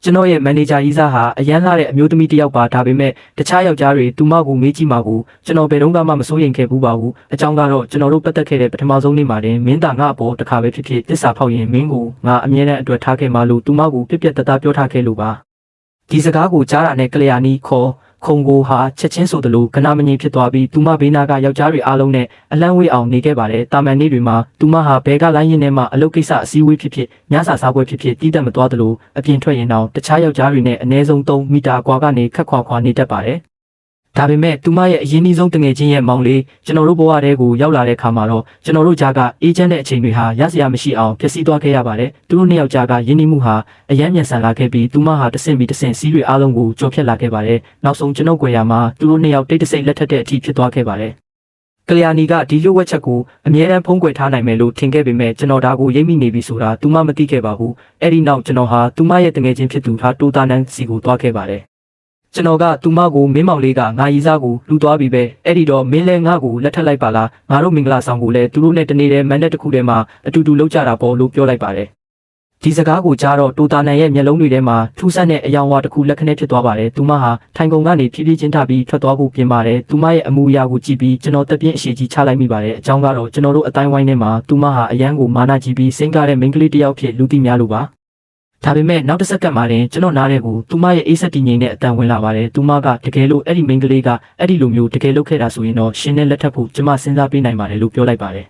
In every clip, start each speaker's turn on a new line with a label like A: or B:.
A: ကျွန်တော်ရဲ့မန်နေဂျာကြီးစားဟာအရန်လာတဲ့အမျိုးသမီးတစ်ယောက်ပါဒါပေမဲ့တခြားယောက်ျားတွေသူမကိုမေးကြည့်မှာကိုကျွန်တော်ဘယ်တော့မှမစိုးရိမ်ခဲ့ဘူးပါဘူးအကြောင်းကတော့ကျွန်တော်တို့ပတ်သက်ခဲ့တဲ့ပထမဆုံးနေ့မှာတင်မင်းသားငါ့အပေါ်တစ်ခါပဲဖြစ်ဖြစ်တစ္ဆာဖောက်ရင်မင်းကိုငါအမြဲတမ်းအတွက်ထားခဲ့မှလို့သူမကိုပြက်ပြက်တသားပြောထားခဲ့လို့ပါဒီစကားကိုကြားတာနဲ့ကလျာဏီခေါ်ခုံကိုဟာချက်ချင်းဆိုသလိုကနာမငြိမ်ဖြစ်သွားပြီးသူမဘေးနာကယောက်ျားတွေအားလုံးနဲ့အလန့်ဝေးအောင်နေခဲ့ပါတယ်တာမန်နေ့တွေမှာသူမဟာဘဲကလိုင်းရင်ထဲမှာအလုပ်ကိစ္စအစည်းအဝေးဖြစ်ဖြစ်ညစာစားပွဲဖြစ်ဖြစ်တီးတက်မသွားသလိုအပြင်ထွက်ရင်တော့တခြားယောက်ျားတွေနဲ့အနည်းဆုံး3မီတာကွာကနေခက်ခွာနေတတ်ပါတယ်ဒါပေမဲ့သူမရဲ့အရင်အဆုံးတငယ်ချင်းရဲ့မောင်လေးကျွန်တော်တို့ဘဝတဲကိုရောက်လာတဲ့ခါမှာတော့ကျွန်တော်တို့ကြားကအေဂျင့်တဲ့အချိန်တွေဟာရစရာမရှိအောင်ဖြစ်စည်းသွားခဲ့ရပါတယ်သူတို့နှစ်ယောက်ကြားကယဉ်ကျေးမှုဟာအယမ်းမြန်ဆန်လာခဲ့ပြီးသူမဟာတဆင့်ပြီးတဆင့်စီးတွေအားလုံးကိုကြော်ဖြတ်လာခဲ့ပါတယ်နောက်ဆုံးကျွန်ုပ်ကွယ်ရာမှာသူတို့နှစ်ယောက်တိတ်တဆိတ်လက်ထက်တဲ့အထိဖြစ်သွားခဲ့ပါတယ်ကလျာဏီကဒီလိုဝက်ချက်ကိုအမြဲတမ်းဖုံးကွယ်ထားနိုင်မယ်လို့ထင်ခဲ့ပေမဲ့ကျွန်တော်ဒါကိုရိပ်မိနေပြီဆိုတာသူမမသိခဲ့ပါဘူးအဲ့ဒီနောက်ကျွန်တော်ဟာသူမရဲ့တငယ်ချင်းဖြစ်သူဟာတိုတာနန်စီကိုသွားခဲ့ပါတယ်ကျွန်တော်ကသူမကိုမင်းမောင်လေးကငါရီစားကိုလူသွားပြီးပဲအဲ့ဒီတော့မင်းလဲငါ့ကိုလက်ထပ်လိုက်ပါလားငါတို့မင်္ဂလာဆောင်ကိုလည်းသူတို့နဲ့တနေ့တည်းမန်တက်တစ်ခုတည်းမှာအတူတူလောက်ကြတာပေါ့လို့ပြောလိုက်ပါတယ်ဒီစကားကိုကြားတော့တိုတာနန်ရဲ့မျက်လုံးတွေထဲမှာထူးဆန်းတဲ့အယောင်ဝါတစ်ခုလက်ခနဲ့ဖြစ်သွားပါတယ်သူမဟာထိုင်ကုန်ကနေဖြည်းဖြည်းချင်းထပြီးထွက်သွားဖို့ပြင်ပါတယ်သူမရဲ့အမူအရာကိုကြည့်ပြီးကျွန်တော်တက်ပြင်းအရှိကြီးချလိုက်မိပါတယ်အကြောင်းကတော့ကျွန်တော်တို့အတိုင်းဝိုင်းထဲမှာသူမဟာအရန်ကိုမာနကြီးပြီးစိတ်ကားတဲ့မိန်းကလေးတစ်ယောက်ဖြစ်လူသိများလို့ပါဒါပေမဲ့နောက်တစ်စက္ကန့်မှတင်ကျွန်တော်နားထဲကိုသူမရဲ့အေးဆက်တည်ငြိမ်တဲ့အတန်ဝင်လာပါတယ်သူမကတကယ်လို့အဲ့ဒီမိန်းကလေးကအဲ့ဒီလိုမျိုးတကယ်လုပ်ခဲ့တာဆိုရင်တော့ရှင်နဲ့လက်ထပ်ဖို့ကျွန်မစဉ်းစားပေးနိုင်ပါတယ်လို့ပြောလိုက်ပါတယ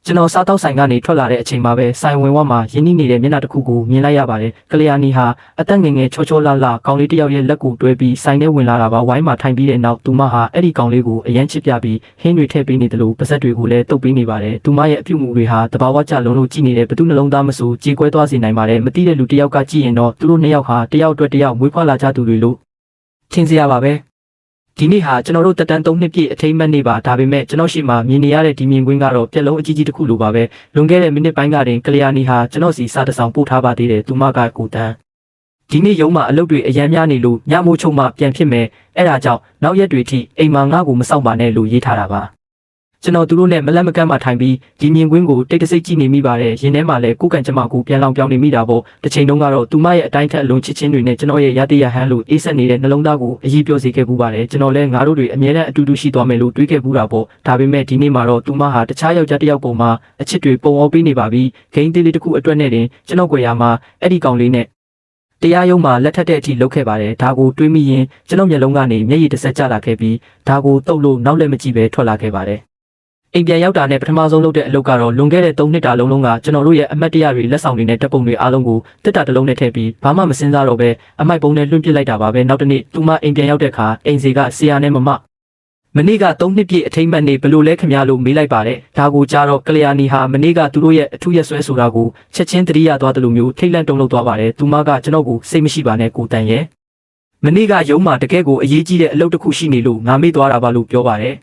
A: ်ကျွန်တော်စားတောက်ဆိုင်ကနေထွက်လာတဲ့အချိန်မှာပဲဆိုင်ဝင်ဝမှာရင်းနှီးနေတဲ့မျက်နှာတစ်ခုကိုမြင်လိုက်ရပါတယ်ကလျာဏီဟာအသက်ငယ်ငယ်ချောချောလာလာကောင်လေးတစ်ယောက်ရဲ့လက်ကိုတွဲပြီးဆိုင်ထဲဝင်လာတာပါဝိုင်းမှာထိုင်ပြီးတဲ့နောက်သူမဟာအဲ့ဒီကောင်လေးကိုအရန်ချစ်ပြပြီးဟင်းတွေထည့်ပေးနေတယ်လို့ပါဇက်တွေကိုလည်းတုပ်ပေးနေပါတယ်သူမရဲ့အပြုအမူတွေဟာတဘာဝကျလုံးလုံးကြည့်နေတဲ့ဘသူနှလုံးသားမဆိုကြေကွဲသွားစေနိုင်ပါတယ်မသိတဲ့လူတစ်ယောက်ကကြည့်ရင်တော့သူတို့နှစ်ယောက်ဟာတစ်ယောက်အတွက်တစ်ယောက်မွေးဖွားလာကြသူတွေလို့ထင်စရာပါပဲဒီနေ့ဟာကျွန်တော်တို့တက်တန်း3နှစ်ပြည့်အထိမ်းအမှတ်နေ့ပါဒါပေမဲ့ကျွန်တော်ရှိမှမြင်နေရတဲ့ဒီမြင်ကွင်းကတော့ပြက်လုံးအကြီးကြီးတစ်ခုလိုပါပဲလွန်ခဲ့တဲ့မိနစ်ပိုင်းကတင်ကလျာဏီဟာကျွန်တော်စီစာတစောင်ပို့ထားပါသေးတယ်သူမကကိုတန်းဒီနေ့ရုံးမှာအလုပ်တွေအရန်များနေလို့ညမိုးချုံမှပြန်ဖြစ်မယ်အဲ့ဒါကြောင့်နောက်ရက်တွေထိအိမ်မှာငါ့ကိုမစောင့်ပါနဲ့လို့ရေးထားတာပါကျွန်တော်သူတို့နဲ့မလက်မကမ်းမှထိုင်ပြီးဒီမြင်ကွင်းကိုတိတ်တဆိတ်ကြည့်နေမိပါတယ်ရင်ထဲမှာလည်းကိုယ်ကန်ကျမကိုပြန်လောင်ပြောင်းနေမိတာပေါ့တစ်ချိန်တုန်းကတော့သူမရဲ့အတိုင်းထက်အလုံးချစ်ချင်းတွေနဲ့ကျွန်တော်ရဲ့ရတရဟန်းလို့အေးဆက်နေတဲ့နှလုံးသားကိုအရေးပြောစေခဲ့ပူပါတယ်ကျွန်တော်လည်းငါတို့တွေအမြဲတမ်းအတူတူရှိသွားမယ်လို့တွေးခဲ့ပူတာပေါ့ဒါပေမဲ့ဒီနေ့မှာတော့သူမဟာတခြားယောက်ျားတစ်ယောက်ပုံမှာအချစ်တွေပုံအောပေးနေပါပြီဂိမ်းသေးလေးတစ်ခုအတွက်နဲ့တင်ကျွန်တော်ကွယ်ရာမှာအဲ့ဒီကောင်လေးနဲ့တရားရုံးမှာလက်ထက်တဲ့အထိလုပ်ခဲ့ပါတယ်ဒါကိုတွေးမိရင်ကျွန်တော်မျက်လုံးကနေမျက်ရည်တစ်စက်ကျလာခဲ့ပြီးဒါကိုတုပ်လို့နောက်လည်းမကြည့်ပဲထွက်လာခဲ့ပါတယ်အိမ်ပြန်ရောက်တာနဲ့ပထမဆုံးလုပ်တဲ့အလုပ်ကတော့လွန်ခဲ့တဲ့3နှစ်တာလုံးလုံးကကျွန်တော်တို့ရဲ့အမတ်တရတွေလက်ဆောင်တွေနဲ့တပ်ပုံတွေအားလုံးကိုတစ်တာတစ်လုံးနဲ့ထည့်ပြီးဘာမှမစင်စားတော့ပဲအမိုက်ပုံနဲ့လွှင့်ပစ်လိုက်တာပါပဲနောက်တစ်နေ့သူမအိမ်ပြန်ရောက်တဲ့အခါအိမ်စီကဆရာနဲ့မနေ့က3နှစ်ပြည့်အထိမ်းအမှတ်နေ့ဘလို့လဲခင်ဗျားလို့မေးလိုက်ပါတယ်ဒါကိုကြားတော့ကလျာဏီဟာမနေ့ကသူတို့ရဲ့အထူးရက်ဆွဲဆိုတာကိုချက်ချင်းတတိယသွားတယ်လို့မျိုးထိတ်လန့်တုန်လှုပ်သွားပါတယ်သူမကကျွန်တော်ကိုစိတ်မရှိပါနဲ့ကိုတန်ရဲ့မနေ့ကရုံးမှာတကယ်ကိုအရေးကြီးတဲ့အလုပ်တစ်ခုရှိနေလို့ငါမေ့သွားတာပါလို့ပြောပါတယ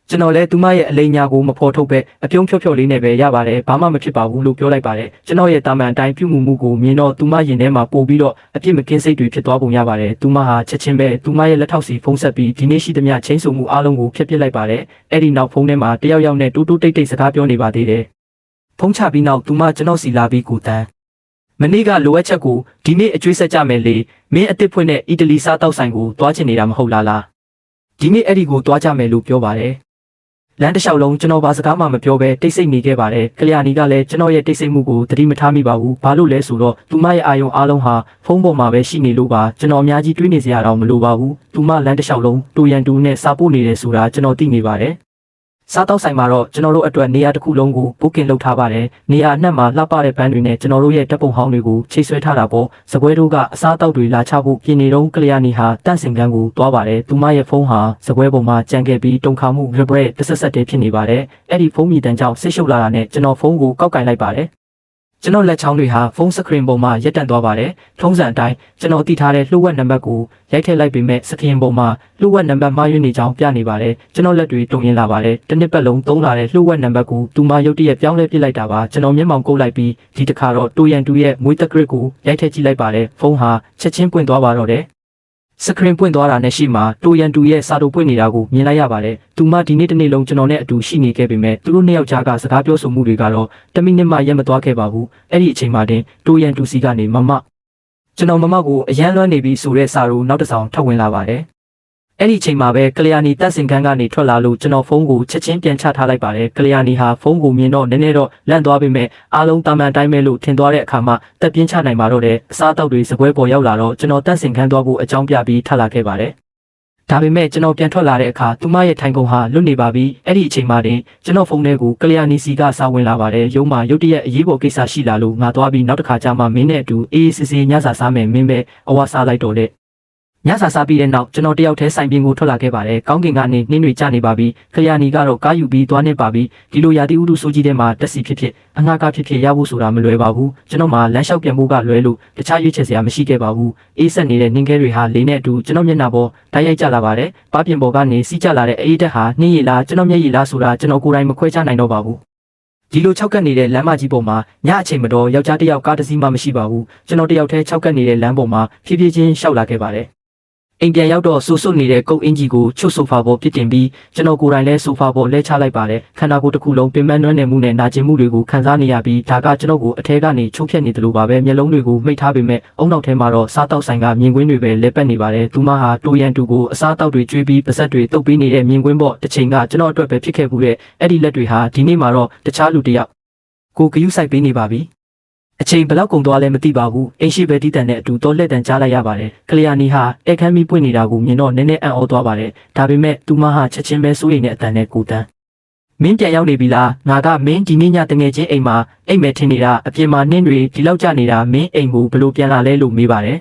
A: ်ကျွန်တော်လည်းသူမရဲ့အလိညာကိုမဖော်ထုတ်ပဲအပြုံးဖြော့လေးနဲ့ပဲရပါတယ်ဘာမှမဖြစ်ပါဘူးလို့ပြောလိုက်ပါတယ်ကျွန်တော်ရဲ့တာမန်အတိုင်းပြုမှုမှုကိုမြင်တော့သူမရင်ထဲမှာပို့ပြီးတော့အပြစ်မကင်းစိတ်တွေဖြစ်သွားပုံရပါတယ်သူမဟာချက်ချင်းပဲသူမရဲ့လက်ထောက်စီဖုန်းဆက်ပြီးဒီနေ့ရှိသမျှချင်းစုံမှုအားလုံးကိုဖျက်ပစ်လိုက်ပါတယ်အဲ့ဒီနောက်ဖုန်းထဲမှာတယောက်ယောက်နဲ့တိုးတိုးတိတ်တိတ်စကားပြောနေပါသေးတယ်ဖုန်းချပြီးနောက်သူမကျွန်တော်စီလာပြီးကိုတန်းမနေ့ကလိုအပ်ချက်ကိုဒီနေ့အကျွေးဆက်ကြမယ်လေမင်းအစ်စ်ဖွင့်တဲ့အီတလီစားတောက်ဆိုင်ကိုသွားချင်နေတာမဟုတ်လားဒီနေ့အဲ့ဒီကိုသွားကြမယ်လို့ပြောပါတယ်လမ်းတစ်လျှောက်လုံးကျွန်တော်ဘာစကားမှမပြောဘဲတိတ်ဆိတ်နေခဲ့ပါတယ်ကလျာဏီကလည်းကျွန်တော်ရဲ့တိတ်ဆိတ်မှုကိုသတိမထားမိပါဘူးဘာလို့လဲဆိုတော့သူမရဲ့အာယုံအားလုံးဟာဖုန်းပေါ်မှာပဲရှိနေလို့ပါကျွန်တော်အများကြီးတွေးနေစရာတော့မလိုပါဘူးသူမလမ်းတစ်လျှောက်လုံးတူရန်တူနဲ့စာပို့နေတယ်ဆိုတာကျွန်တော်သိနေပါတယ်စားတောက်ဆိုင်မှာတော့ကျွန်တော်တို့အတွက်နေရာတစ်ခုလုံးကိုဘုတ်ကင်လုပ်ထားပါတယ်နေရာအနှံ့မှာလှပတဲ့ဘန်းတွေနဲ့ကျွန်တော်တို့ရဲ့တပ်ပုံဟောင်းတွေကိုချိတ်ဆွဲထားတာပေါ့စပွဲတို့ကအစားအသောက်တွေလာချဖို့ပြင်နေတော့ကလျာဏီဟာတန့်စင်ကန်းကိုတွားပါတယ်သူမရဲ့ဖုန်းဟာစပွဲပေါ်မှာကြံခဲ့ပြီးတုန်ခါမှု vibrate တဆက်ဆက်တည်းဖြစ်နေပါတယ်အဲ့ဒီဖုန်းမြည်တမ်းကြောင့်ဆိတ်ရှုပ်လာတာနဲ့ကျွန်တော်ဖုန်းကိုကောက်ကင်လိုက်ပါတယ်ကျွန်တော်လက်ချောင်းတွေဟာဖုန်းစကရင်ပေါ်မှာရက်တန့်သွားပါတယ်ထုံးစံအတိုင်းကျွန်တော်တည်ထားတဲ့လှုပ်ဝက်နံပါတ်ကိုရိုက်ထည့်လိုက်ပေမဲ့စကရင်ပေါ်မှာလှုပ်ဝက်နံပါတ်မှားယွင်းနေကြောင်းပြနေပါတယ်ကျွန်တော်လက်တွေတုံရင်လာပါတယ်တစ်နှစ်ပတ်လုံးသုံးလာတဲ့လှုပ်ဝက်နံပါတ်ကိုသူမရုတ်တရက်ပြောင်းလဲပစ်လိုက်တာပါကျွန်တော်မျက်မှောင်ကုပ်လိုက်ပြီးဒီတစ်ခါတော့တူရန်တူရဲ့မွေးတက်ဂရစ်ကိုရိုက်ထည့်ကြည့်လိုက်ပါတယ်ဖုန်းဟာချက်ချင်းပွင့်သွားပါတော့တယ်စကရင်ပွင့်သွားတာနဲ့ရှိမှတူရန်တူရဲ့စာတူပွင့်နေတာကိုမြင်လိုက်ရပါတယ်သူမဒီနေ့တစ်နေ့လုံးကျွန်တော်နဲ့အတူရှိနေခဲ့ပေမဲ့သူတို့နှစ်ယောက်ကြားကစကားပြောဆိုမှုတွေကတော့တမိနစ်မှရက်မသွားခဲ့ပါဘူးအဲ့ဒီအချိန်မှတင်တူရန်တူစီကနေမ ကျွန်တော်မမောက်ကိုအရန်လွှမ်းနေပြီဆိုတဲ့စာကိုနောက်တစ်ဆောင်ထုတ်ဝင်လာပါတယ်အဲ့ဒီချိန်မှာပဲကလျာဏီတက်စင်ခန်းကနေထွက်လာလို့ကျွန်တော်ဖုန်းကိုချက်ချင်းပြန်ချထားလိုက်ပါတယ်ကလျာဏီဟာဖုန်းကိုမြင်တော့နည်းနည်းတော့လန့်သွားပေမဲ့အားလုံးတာမန်တိုင်းပဲလို့ထင်သွားတဲ့အခါမှာတက်ပြင်းချနိုင်မှာတော့တဲ့အစားအသောက်တွေစပွဲပေါ်ရောက်လာတော့ကျွန်တော်တက်စင်ခန်းသွားဖို့အကြောင်းပြပြီးထလာခဲ့ပါတယ်ဒါပေမဲ့ကျွန်တော်ပြန်ထွက်လာတဲ့အခါသူမရဲ့ထိုင်ကုန်ဟာလွတ်နေပါပြီအဲ့ဒီအချိန်မှတင်ကျွန်တော်ဖုန်းထဲကိုကလျာဏီစီကစာဝင်လာပါတယ်ရုံးမှာရုတ်တရက်အရေးပေါ်ကိစ္စရှိလာလို့ငါသွားပြီးနောက်တစ်ခါကျမှမင်းနဲ့အတူအေးအေးဆေးဆေးညစာစားမယ်မင်းပဲအဝါစားလိုက်တော့တဲ့ညစာစားပြီးတဲ့နောက်ကျွန်တော်တယောက်တည်းဆိုင်ပြင်ကိုထွက်လာခဲ့ပါတယ်ကောင်းကင်ကနေနှင်းတွေကျနေပါပြီကလျာဏီကတော့ကားယူပြီးသွားနေပါပြီဒီလိုရာသီဥတုဆိုးကြီးထဲမှာတက်စီဖြစ်အငှားကားဖြစ်ရဖို့ဆိုတာမလွယ်ပါဘူးကျွန်တော်မှလမ်းလျှောက်ပြန်ဖို့ကလွယ်လို့တခြားရွေးချယ်စရာမရှိခဲ့ပါဘူးအေးဆက်နေတဲ့နှင်းခဲတွေဟာလေးနဲ့အတူကျွန်တော်မျက်နှာပေါ်တိုက်ရိုက်ကျလာပါတယ်ပါပြင်ပေါ်ကနေစီးကျလာတဲ့အေးတက်ဟာနှင်းရည်လားကျွန်တော်မျက်ရည်လားဆိုတာကျွန်တော်ကိုယ်တိုင်မခွဲခြားနိုင်တော့ပါဘူးဒီလို၆ကတ်နေတဲ့လမ်းမကြီးပေါ်မှာညအချိန်မတော်ယောက်ျားတစ်ယောက်ကားတစ်စီးမှမရှိပါဘူးကျွန်တော်တယောက်တည်း၆ကတ်နေတဲ့လမ်းပေါ်မှာဖြည်းဖြည်းချင်းရှောက်လာခဲ့ပါတယ်အိမ်ပြန်ရောက်တော့ဆူဆွနေတဲ့ကုတ်အင်ကြီးကိုချွတ်ဆိုဖာပေါ်ပြစ်တင်ပြီးကျွန်တော်ကိုယ်တိုင်လဲဆိုဖာပေါ်လဲချလိုက်ပါတယ်ခန္ဓာကိုယ်တစ်ခုလုံးပင်ပန်းနွမ်းနယ်မှုနဲ့နာကျင်မှုတွေကိုခံစားနေရပြီးဒါကကျွန်တော်ကိုအထဲကနေချိုးဖျက်နေတယ်လို့ပါပဲမျက်လုံးတွေကိုမှိတ်ထားပေမဲ့အုံနောက်ထဲမှာတော့စားတောက်ဆိုင်ကမြင်ကွင်းတွေပဲလဲပတ်နေပါတယ်သူမဟာတူရန်တူကိုအစားတောက်တွေကျွေးပြီးပါဇက်တွေတုပ်ပေးနေတဲ့မြင်ကွင်းပေါ့တစ်ချိန်ကကျွန်တော်အတွက်ပဲဖြစ်ခဲ့မှုတဲ့အဲ့ဒီလက်တွေဟာဒီနေ့မှာတော့တခြားလူတစ်ယောက်ကိုဂယုစိုက်ပေးနေပါပြီအချိန်ဘလောက်ကုန်သွားလဲမသိပါဘူးအိမ်ရှိပဲတီးတန်နဲ့အတူတော့လက်တန်ကြားလိုက်ရပါတယ်ကလျာဏီဟာအခန်းမီပွင့်နေတာကိုမြင်တော့နည်းနည်းအံ့ဩသွားပါတယ်ဒါပေမဲ့သူမဟာချက်ချင်းပဲစိုးရိမ်တဲ့အတန်နဲ့ကိုတန်းမင်းပြန်ရောက်နေပြီလားငါကမင်းဒီနေ့ညတငယ်ချင်းအိမ်မှာအိမ်မဲ့ထင်နေတာအပြင်မှာနင်းတွေဒီလောက်ကျနေတာမင်းအိမ်ကိုဘလို့ပြန်လာလဲလို့မေးပါတယ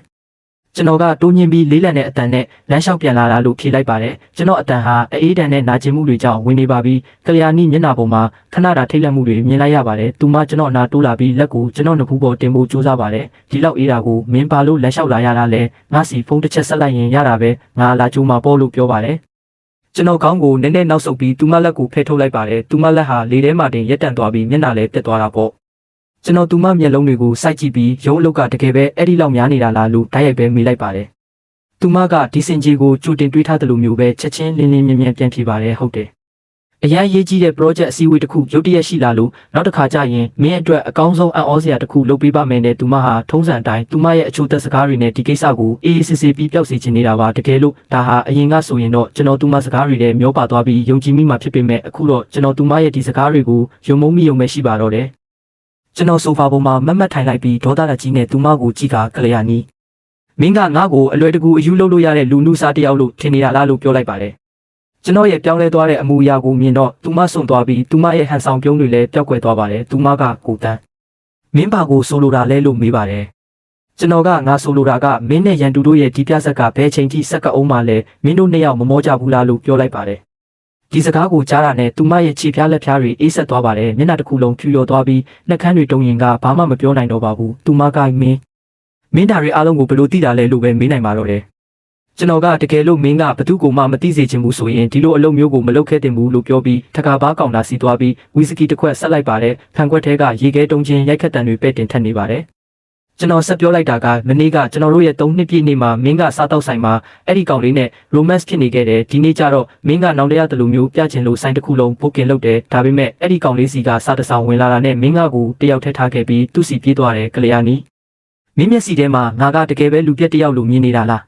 A: ်ကျွန်တော်ကတိုးညင်းပြီးလေးလံတဲ့အတန်နဲ့လမ်းလျှောက်ပြန်လာတာလို့ဖြေလိုက်ပါတယ်ကျွန်တော်အတန်ဟာအေးတန်နဲ့နာကျင်မှုတွေကြောင့်ဝင်နေပါပြီကလျာဏီမျက်နှာပေါ်မှာခဏတာထိတ်လန့်မှုတွေမြင်လိုက်ရပါတယ်သူမကျွန်တော်အနာတိုးလာပြီးလက်ကိုကျွန်တော်နှဖူးပေါ်တင်ဖို့ကြိုးစားပါတယ်ဒီလောက်အေးတာကိုမင်းပါလို့လမ်းလျှောက်လာရတာလဲငါစီဖုန်းတစ်ချက်ဆက်လိုက်ရင်ရတာပဲငါလာကြိုးမှာပေါ့လို့ပြောပါတယ်ကျွန်တော်ခေါင်းကိုနည်းနည်းနောက်ဆုတ်ပြီးသူမလက်ကိုဖဲထုတ်လိုက်ပါတယ်သူမလက်ဟာလေထဲမှာတင်ရက်တန့်သွားပြီးမျက်နှာလည်းပြတ်သွားတာပေါ့ကျွန်တော်သူမမျက်လုံးတွေကိုစိုက်ကြည့်ပြီးရုံးအလုတ်ကတကယ်ပဲအဲ့ဒီလောက်များနေတာလားလို့တိုက်ရိုက်ပဲမေးလိုက်ပါတယ်။သူမကဒီစင်ကြီးကိုကြိုတင်တွေးထားတယ်လို့မျိုးပဲချက်ချင်းလင်းလင်းမြင်မြင်ပြန်ဖြေပါတယ်ဟုတ်တယ်။အရန်ရေးကြီးတဲ့ project အစည်းအဝေးတစ်ခုရုတ်တရက်ရှိလာလို့နောက်တစ်ခါကျရင်မင်းအတွက်အကောင်းဆုံးအံ့ဩစရာတစ်ခုလုပ်ပေးပါမယ်နဲ့သူမဟာထုံးစံအတိုင်းသူမရဲ့အချို့သက်စကားတွေနဲ့ဒီကိစ္စကိုအေးအေးဆေးဆေးပြီးပျောက်စေချင်နေတာပါတကယ်လို့ဒါဟာအရင်ကဆိုရင်တော့ကျွန်တော်သူမစကားတွေနဲ့မျောပါသွားပြီးယုံကြည်မိမှဖြစ်ပေမဲ့အခုတော့ကျွန်တော်သူမရဲ့ဒီစကားတွေကိုယုံမုန်းမိုံပဲရှိပါတော့တယ်။ကျွန်တော်ဆိုဖာပေါ်မှာမတ်မတ်ထိုင်လိုက်ပြီးဒေါသတက်ကြီးနဲ့သူမကိုကြည့်ကကလျာဏီမင်းကငါ့ကိုအလွယ်တကူအယူလုပ်လို့ရတဲ့လူနုစားတယောက်လို့ထင်နေတာလားလို့ပြောလိုက်ပါတယ်ကျွန်တော်ရဲ့ပြောင်းလဲသွားတဲ့အမူအရာကိုမြင်တော့သူမစွန့်သွားပြီးသူမရဲ့ဟန်ဆောင်ပြုံးတွေလည်းပျောက်ကွယ်သွားပါတယ်သူမကကိုတန်းမင်းပါကိုဆိုလိုတာလဲလို့မေးပါတယ်ကျွန်တော်ကငါဆိုလိုတာကမင်းနဲ့ရန်တူတို့ရဲ့ဒီပြဆက်ကဘယ်ချိန်ထိဆက်ကအောင်မှလဲမင်းတို့နှစ်ယောက်မမောကြဘူးလားလို့ပြောလိုက်ပါတယ်ဒီစကားကိုကြားတာနဲ့သူမရဲ့ခြေဖျားလက်ဖျားတွေအေးဆက်သွားပါတယ်မျက်နှာတစ်ခုလုံးဖြူလျော်သွားပြီးနှက်ခမ်းတွေတုံရင်ကဘာမှမပြောနိုင်တော့ပါဘူးသူမကမင်းဒါတွေအားလုံးကိုဘယ်လိုသိတာလဲလို့ပဲမေးနိုင်ပါတော့တယ်ကျွန်တော်ကတကယ်လို့မင်းကဘသူ့ကိုမှမသိစေချင်ဘူးဆိုရင်ဒီလိုအလုပ်မျိုးကိုမလုပ်ခဲ့တင်ဘူးလို့ပြောပြီးထကားဘားကောင်တာစီသွားပြီးဝီစကီတစ်ခွက်ဆက်လိုက်ပါတယ်ဖန်ခွက်ထဲကရေခဲတုံးချင်းရိုက်ခတ်တံတွေပဲ့တင်ထက်နေပါတယ်ကျွန်တော်ဆက်ပြောလိုက်တာကမနေ့ကကျွန်တော်တို့ရဲ့3နှစ်ပြည့်နေ့မှာမင်းကစားတောက်ဆိုင်မှာအဲ့ဒီကောင်လေးနဲ့ romance ဖြစ်နေခဲ့တယ်ဒီနေ့ကျတော့မင်းကနောင်တရတလူမျိုးပြချင်လို့ဆိုင်တစ်ခုလုံးဘုတ်ကင်လုပ်တယ်ဒါပေမဲ့အဲ့ဒီကောင်လေးစီကစားတဆောင်ဝင်လာတာနဲ့မင်းကကိုတယောက်ထက်ထားခဲ့ပြီးသူ့စီပြေးသွားတယ်ကလျာဏီမင်းမျက်စီထဲမှာငါကတကယ်ပဲလူပြက်တယောက်လိုမြင်နေတာလား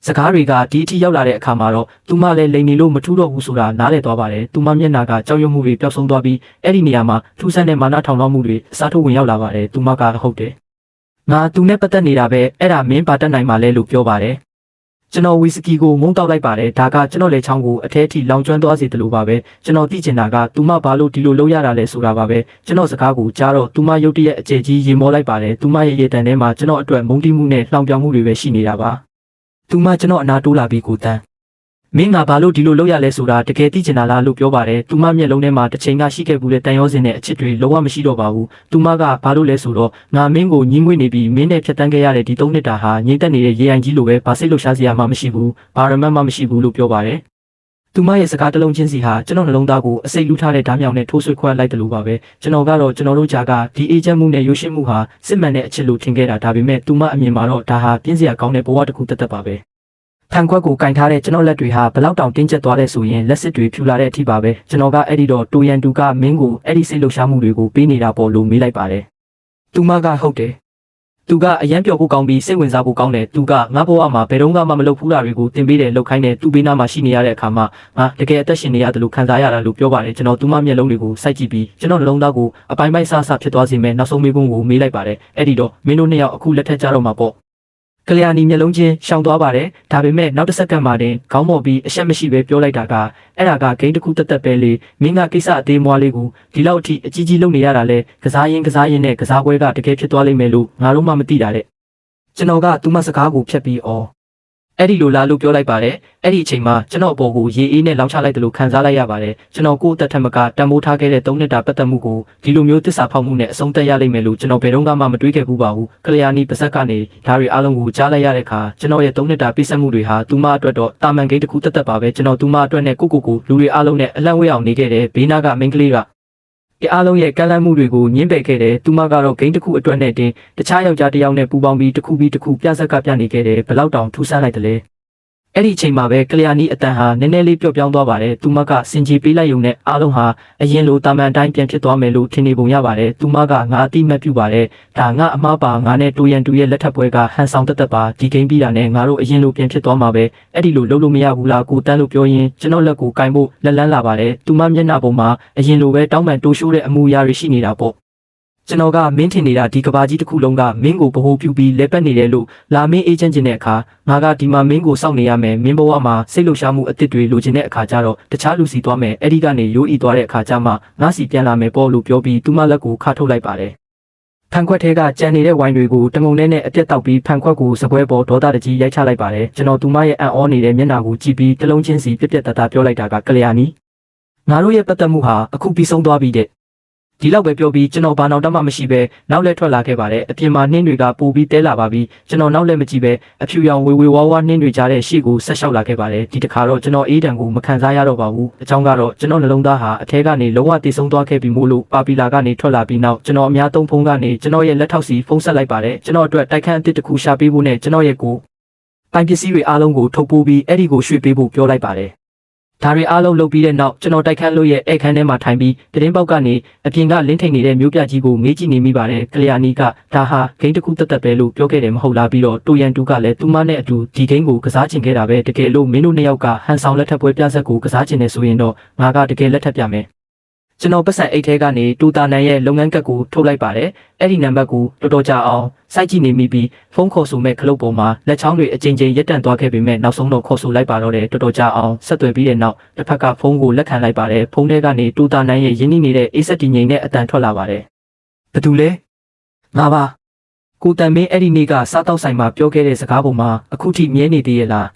A: စကားတွေကဒီအထိရောက်လာတဲ့အခါမှာတော့သူမလည်းလိန်နေလို့မထူးတော့ဘူးဆိုတာနားလည်သွားပါတယ်သူမမျက်နှာကကြောက်ရွံ့မှုတွေပျောက်ဆုံးသွားပြီးအဲ့ဒီနေရာမှာထူးဆန်းတဲ့မာနထောင်လွှားမှုတွေအစားထိုးဝင်ရောက်လာပါတယ်သူမကဟုတ်တယ်ငါသူနဲ့ပတ်သက်နေတာပဲအဲ့ဒါမင်းပါတတ်နိုင်မှာလဲလို့ပြောပါတယ်ကျွန်တော်ဝီစကီကိုမုန်းတောက်လိုက်ပါတယ်ဒါကကျွန်တော်လေချောင်းကိုအထဲထိလောင်ကျွမ်းသွားစေတယ်လို့ပါပဲကျွန်တော်သိချင်တာကသူမဘာလို့ဒီလိုလုပ်ရတာလဲဆိုတာပါပဲကျွန်တော်စကားကိုကြားတော့သူမရုတ်တရက်အကျယ်ကြီးရေမောလိုက်ပါတယ်သူမရဲ့ရေတံထဲမှာကျွန်တော်အတွက်မုန်းတိမှုနဲ့လှောင်ပြောင်မှုတွေပဲရှိနေတာပါသူမကျွန်တော်အနာတိုးလာပြီးကိုတန်းမင်းငါဘာလို့ဒီလိုလုပ်ရလဲဆိုတာတကယ်သိချင်တာလားလို့ပြောပါတယ်သူမမျက်လုံးထဲမှာတစ်ချိန်ကရှိခဲ့ဘူးတဲ့တန်ရောစင်နဲ့အချစ်တွေလုံးဝမရှိတော့ပါဘူးသူမကဘာလို့လဲဆိုတော့ငါမင်းကိုညှင်းငွေ့နေပြီးမင်းနဲ့ဖြတ်တန်းခဲ့ရတဲ့ဒီ3နှစ်တာဟာငြိမ့်သက်နေတဲ့ရေအိုင်ကြီးလိုပဲဘာစိတ်လှုပ်ရှားစရာမှမရှိဘူးဘာရမတ်မှမရှိဘူးလို့ပြောပါတယ်သူမရဲ့စကားတစ်လုံးချင်းစီဟာကျွန်တော်နှလုံးသားကိုအစိတ်လူးထားတဲ့ဓာတ်မြောင်နဲ့ထိုးဆွဲခွဲလိုက်တယ်လို့ပါပဲကျွန်တော်ကတော့ကျွန်တော်တို့ဂျာကဒီအေဂျင့်မှုနဲ့ရွှေရှင်းမှုဟာစစ်မှန်တဲ့အချစ်လို့ထင်ခဲ့တာဒါပေမဲ့သူမအမြင်မှာတော့ဒါဟာပြင်းစရာကောင်းတဲ့ဘဝတစ်ခုတသက်ပါပဲဖန်ခွက်ကိုကင်ထားတဲ့ကျွန်တော်လက်တွေဟာဘလောက်တောင်တင်းကျပ်သွားလဲဆိုရင်လက်စစ်တွေဖြူလာတဲ့အထိပါပဲကျွန်တော်ကအဲ့ဒီတော့တူရန်တူကမင်းကိုအဲ့ဒီစိတ်လှုပ်ရှားမှုတွေကိုပေးနေတာပေါ့လို့မေးလိုက်ပါတယ်သူမကဟုတ်တယ် သူကအရန်ပြောဖို့ကောင်းပြီးစိတ်ဝင်စားဖို့ကောင်းတယ်သူကငါဘဝမှာဘယ်တော့မှမလုပ်ဘူးတာတွေကိုတင်ပေးတယ်လောက်ခိုင်းတယ်သူဘေးနားမှာရှိနေရတဲ့အခါမှာငါတကယ်အသက်ရှင်နေရတယ်လို့ခံစားရတာလို့ပြောပါတယ်ကျွန်တော်သူမမျက်လုံးတွေကိုစိုက်ကြည့်ပြီးကျွန်တော်နှလုံးသားကိုအပိုင်းပိုင်းဆဆဖြစ်သွားစေမယ်နောက်ဆုံးမေးခွန်းကိုမေးလိုက်ပါတယ်အဲ့ဒီတော့မင်းတို့နှစ်ယောက်အခုလက်ထက်ကြတော့မှာပေါ့ကလျာဏီမျက်လုံးချင်းရှောင်သွားပါတယ်ဒါပေမဲ့နောက်တစ်စက္ကန့်မှတင်ခေါင်းမော်ပြီးအဆက်မရှိပဲပြောလိုက်တာကအဲ့ဒါကဂိမ်းတစ်ခုတက်တက်ပဲလေမင်းကကိစ္စအသေးမွားလေးကိုဒီလောက်အထိအကြီးကြီးလုပ်နေရတာလဲကစားရင်နဲ့ကစားပွဲကတကယ်ဖြစ်သွားလိမ့်မယ်လို့ငါတို့မှမသိတာတဲ့ကျွန်တော်ကသူမစကားကိုဖြတ်ပြီးအဲ့ဒီလိုလားလို့ပြောလိုက်ပါတယ်အဲ့ဒီအချိန်မှာကျွန်တော်အပေါ်ကိုရေအေးနဲ့လောင်းချလိုက်တယ်လို့ခံစားလိုက်ရပါတယ်ကျွန်တော်ကိုယ့်အသက်ထက်မကတန်ဖိုးထားခဲ့တဲ့3နှစ်တာပတ်သက်မှုကိုဒီလိုမျိုးတစ္ဆာဖောက်မှုနဲ့အဆုံးသတ်ရလိမ့်မယ်လို့ကျွန်တော်ဘယ်တော့မှမတွေးခဲ့ဘူးပါဘူးကလျာဏီပါဇက်ကနေဒါတွေအားလုံးကိုကြားလိုက်ရတဲ့အခါကျွန်တော်ရဲ့3နှစ်တာပြည့်စက်မှုတွေဟာသူမအတွက်တော့တာမန်ဂိမ်းတစ်ခုတက်တက်ပါပဲကျွန်တော်သူမအတွက်နဲ့ကိုလူတွေအားလုံးနဲ့အလန့်ဝဲအောင်နေခဲ့တယ်ဘေးနားကမိန်းကလေးကဒီအားလုံးရဲ့ကန့်လန့်မှုတွေကိုညှင်းပယ်ခဲ့တယ်သူမကတော့ဂိမ်းတစ်ခုအတွက်နဲ့တင်တခြားယောက်ျားတစ်ယောက်နဲ့ပူးပေါင်းပြီးတစ်ခုပြဆက်ကပြနေခဲ့တယ်ဘလောက်တောင်ထူးဆန်းလိုက်တယ်လဲအဲ့ဒီအချိန်မှာပဲကလျာဏီအတန်ဟာနည်းနည်းလေးပျော့ပြောင်းသွားပါတယ်သူမကစင်ကြီးပေးလိုက်ရုံနဲ့အားလုံးဟာအရင်လိုတာမန်တိုင်းပြန်ဖြစ်သွားမယ်လို့ထင်နေပုံရပါတယ်သူမကငါအတိမတ်ပြုပါတယ်ဒါငါအမှားပါငါနဲ့တူရန်တူရဲ့လက်ထပ်ပွဲကဟန်ဆောင်တက်ပါဒီဂိမ်းပြီးတာနဲ့ငါတို့အရင်လိုပြန်ဖြစ်သွားမှာပဲအဲ့ဒီလိုလုပ်လို့မရဘူးလားကိုတန်းလို့ပြောရင်ကျွန်တော်လက်ကိုကင်ဖို့လက်လန်းလာပါတယ်သူမမျက်နှာပေါ်မှာအရင်လိုပဲတောင်းပန်တိုးရှိုးတဲ့အမူအရာတွေရှိနေတာပေါ့ကျွန်တော်ကမင်းထင်နေတာဒီကဘာကြီးတစ်ခုလုံးကမင်းကိုဗဟိုပြုပြီးလဲပတ်နေတယ်လို့လာမင်းအေဂျင့်ကျင်တဲ့အခါငါကဒီမှာမင်းကိုစောင့်နေရမယ်မင်းဘဝမှာစိတ်လှုပ်ရှားမှုအသစ်တွေလိုချင်တဲ့အခါကျတော့တခြားလူစီသွားမယ်အဲ့ဒီကနေရိုးဤသွားတဲ့အခါကျမှငါစီပြန်လာမယ်ပေါ့လို့ပြောပြီးသူမလက်ကိုခါထုတ်လိုက်ပါတယ်ဖန်ခွက်ထဲကကြံနေတဲ့ဝိုင်းတွေကိုတငုံနဲ့အပြက်တောက်ပြီးဖန်ခွက်ကိုစပွဲပေါ်ဒေါသတကြီးရိုက်ချလိုက်ပါတယ်ကျွန်တော်သူမရဲ့အံ့ဩနေတဲ့မျက်နှာကိုကြည့်ပြီးတလုံးချင်းစီပြက်ပြက်တတပြောလိုက်တာကကလျာဏီငါတို့ရဲ့ပတ်သက်မှုဟာအခုပြီးဆုံးသွားပြီတဲ့ဒီလောက်ပဲပြောပြီးကျွန်တော်ဘာနောက်တမှမရှိပဲနောက်လဲထွက်လာခဲ့ပါတယ်အပြင်မှာနှင်းတွေကပိုပြီးတဲလာပါပြီကျွန်တော်နောက်လဲမကြည့်ပဲအဖြူရောင်ဝေဝါနှင်းတွေကြားတဲ့ရှေ့ကိုဆက်လျှောက်လာခဲ့ပါတယ်ဒီတစ်ခါတော့ကျွန်တော်အေးတံကိုမခံစားရတော့ပါဘူးအကြောင်းကတော့ကျွန်တော်နှလုံးသားဟာအထဲကနေလုံးဝတည်ဆုံသွားခဲ့ပြီမို့လို့ပါပီလာကနေထွက်လာပြီးနောက်ကျွန်တော်အများသုံးဖုန်းကနေကျွန်တော်ရဲ့လက်ထောက်စီဖုန်းဆက်လိုက်ပါတယ်ကျွန်တော်အတွက်တိုက်ခန်းအသစ်တစ်ခုရှာပေးဖို့နဲ့ကျွန်တော်ရဲ့ကိုပိုင်ပစ္စည်းတွေအားလုံးကိုထုတ်ပိုးပြီးအဲ့ဒီကိုရွှေ့ပေးဖို့ပြောလိုက်ပါတယ်ဒါတွေအားလုံးလုပ်ပြီးတဲ့နောက်ကျွန်တော်တိုက်ခန်းလို့ရဲ့အခန်းထဲမှာထိုင်ပြီးတရင်ပေါက်ကနေအပြင်ကလင်းထိန်နေတဲ့မျိုးပြကြီးကိုမေးကြည့်နေမိပါတယ်ကလျာဏီကဒါဟာဂိမ်းတစ်ခုတက်ပဲလို့ပြောခဲ့တယ်မဟုတ်လားပြီးတော့တူရန်တူကလည်းသူမနဲ့အတူဒီဂိမ်းကိုကစားချင်ခဲ့တာပဲတကယ်လို့မင်းတို့နှစ်ယောက်ကဟန်ဆောင်လက်ထပ်ပွဲပြဆက်ကိုကစားချင်နေဆိုရင်တော့ငါကတကယ်လက်ထပ်ပြမယ်ကျွန်တော်ပတ်စံအိတ်ထဲကနေတူတာနန်ရဲ့လုပ်ငန်းကတ်ကိုထုတ်လိုက်ပါတယ်အဲ့ဒီနံပါတ်ကိုတော်တော်ကြာအောင်စိုက်ကြည့်နေမိပြီးဖုန်းခေါ်ဆိုမဲ့ခလုတ်ပေါ်မှာလက်ချောင်းတွေအကြိမ်ကြိမ်ရက်တန့်သွားခဲ့ပေမဲ့နောက်ဆုံးတော့ခေါ်ဆိုလိုက်ပါတော့တယ်တော်တော်ကြာအောင်ဆက်သွယ်ပြီးတဲ့နောက်တစ်ဖက်ကဖုန်းကိုလက်ခံလိုက်ပါတယ်ဖုန်းထဲကနေတူတာနန်ရဲ့ရင်းနှီးနေတဲ့အေးဆက်တည်ငြိမ်တဲ့အတန်ထွက်လာပါတယ်ဘသူလဲငါပါကိုတန်မင်းအဲ့ဒီနေ့ကစားတောက်ဆိုင်မှာပြောခဲ့တဲ့စကားပုံမှာအခုထိမြဲနေသေးရဲ့လာ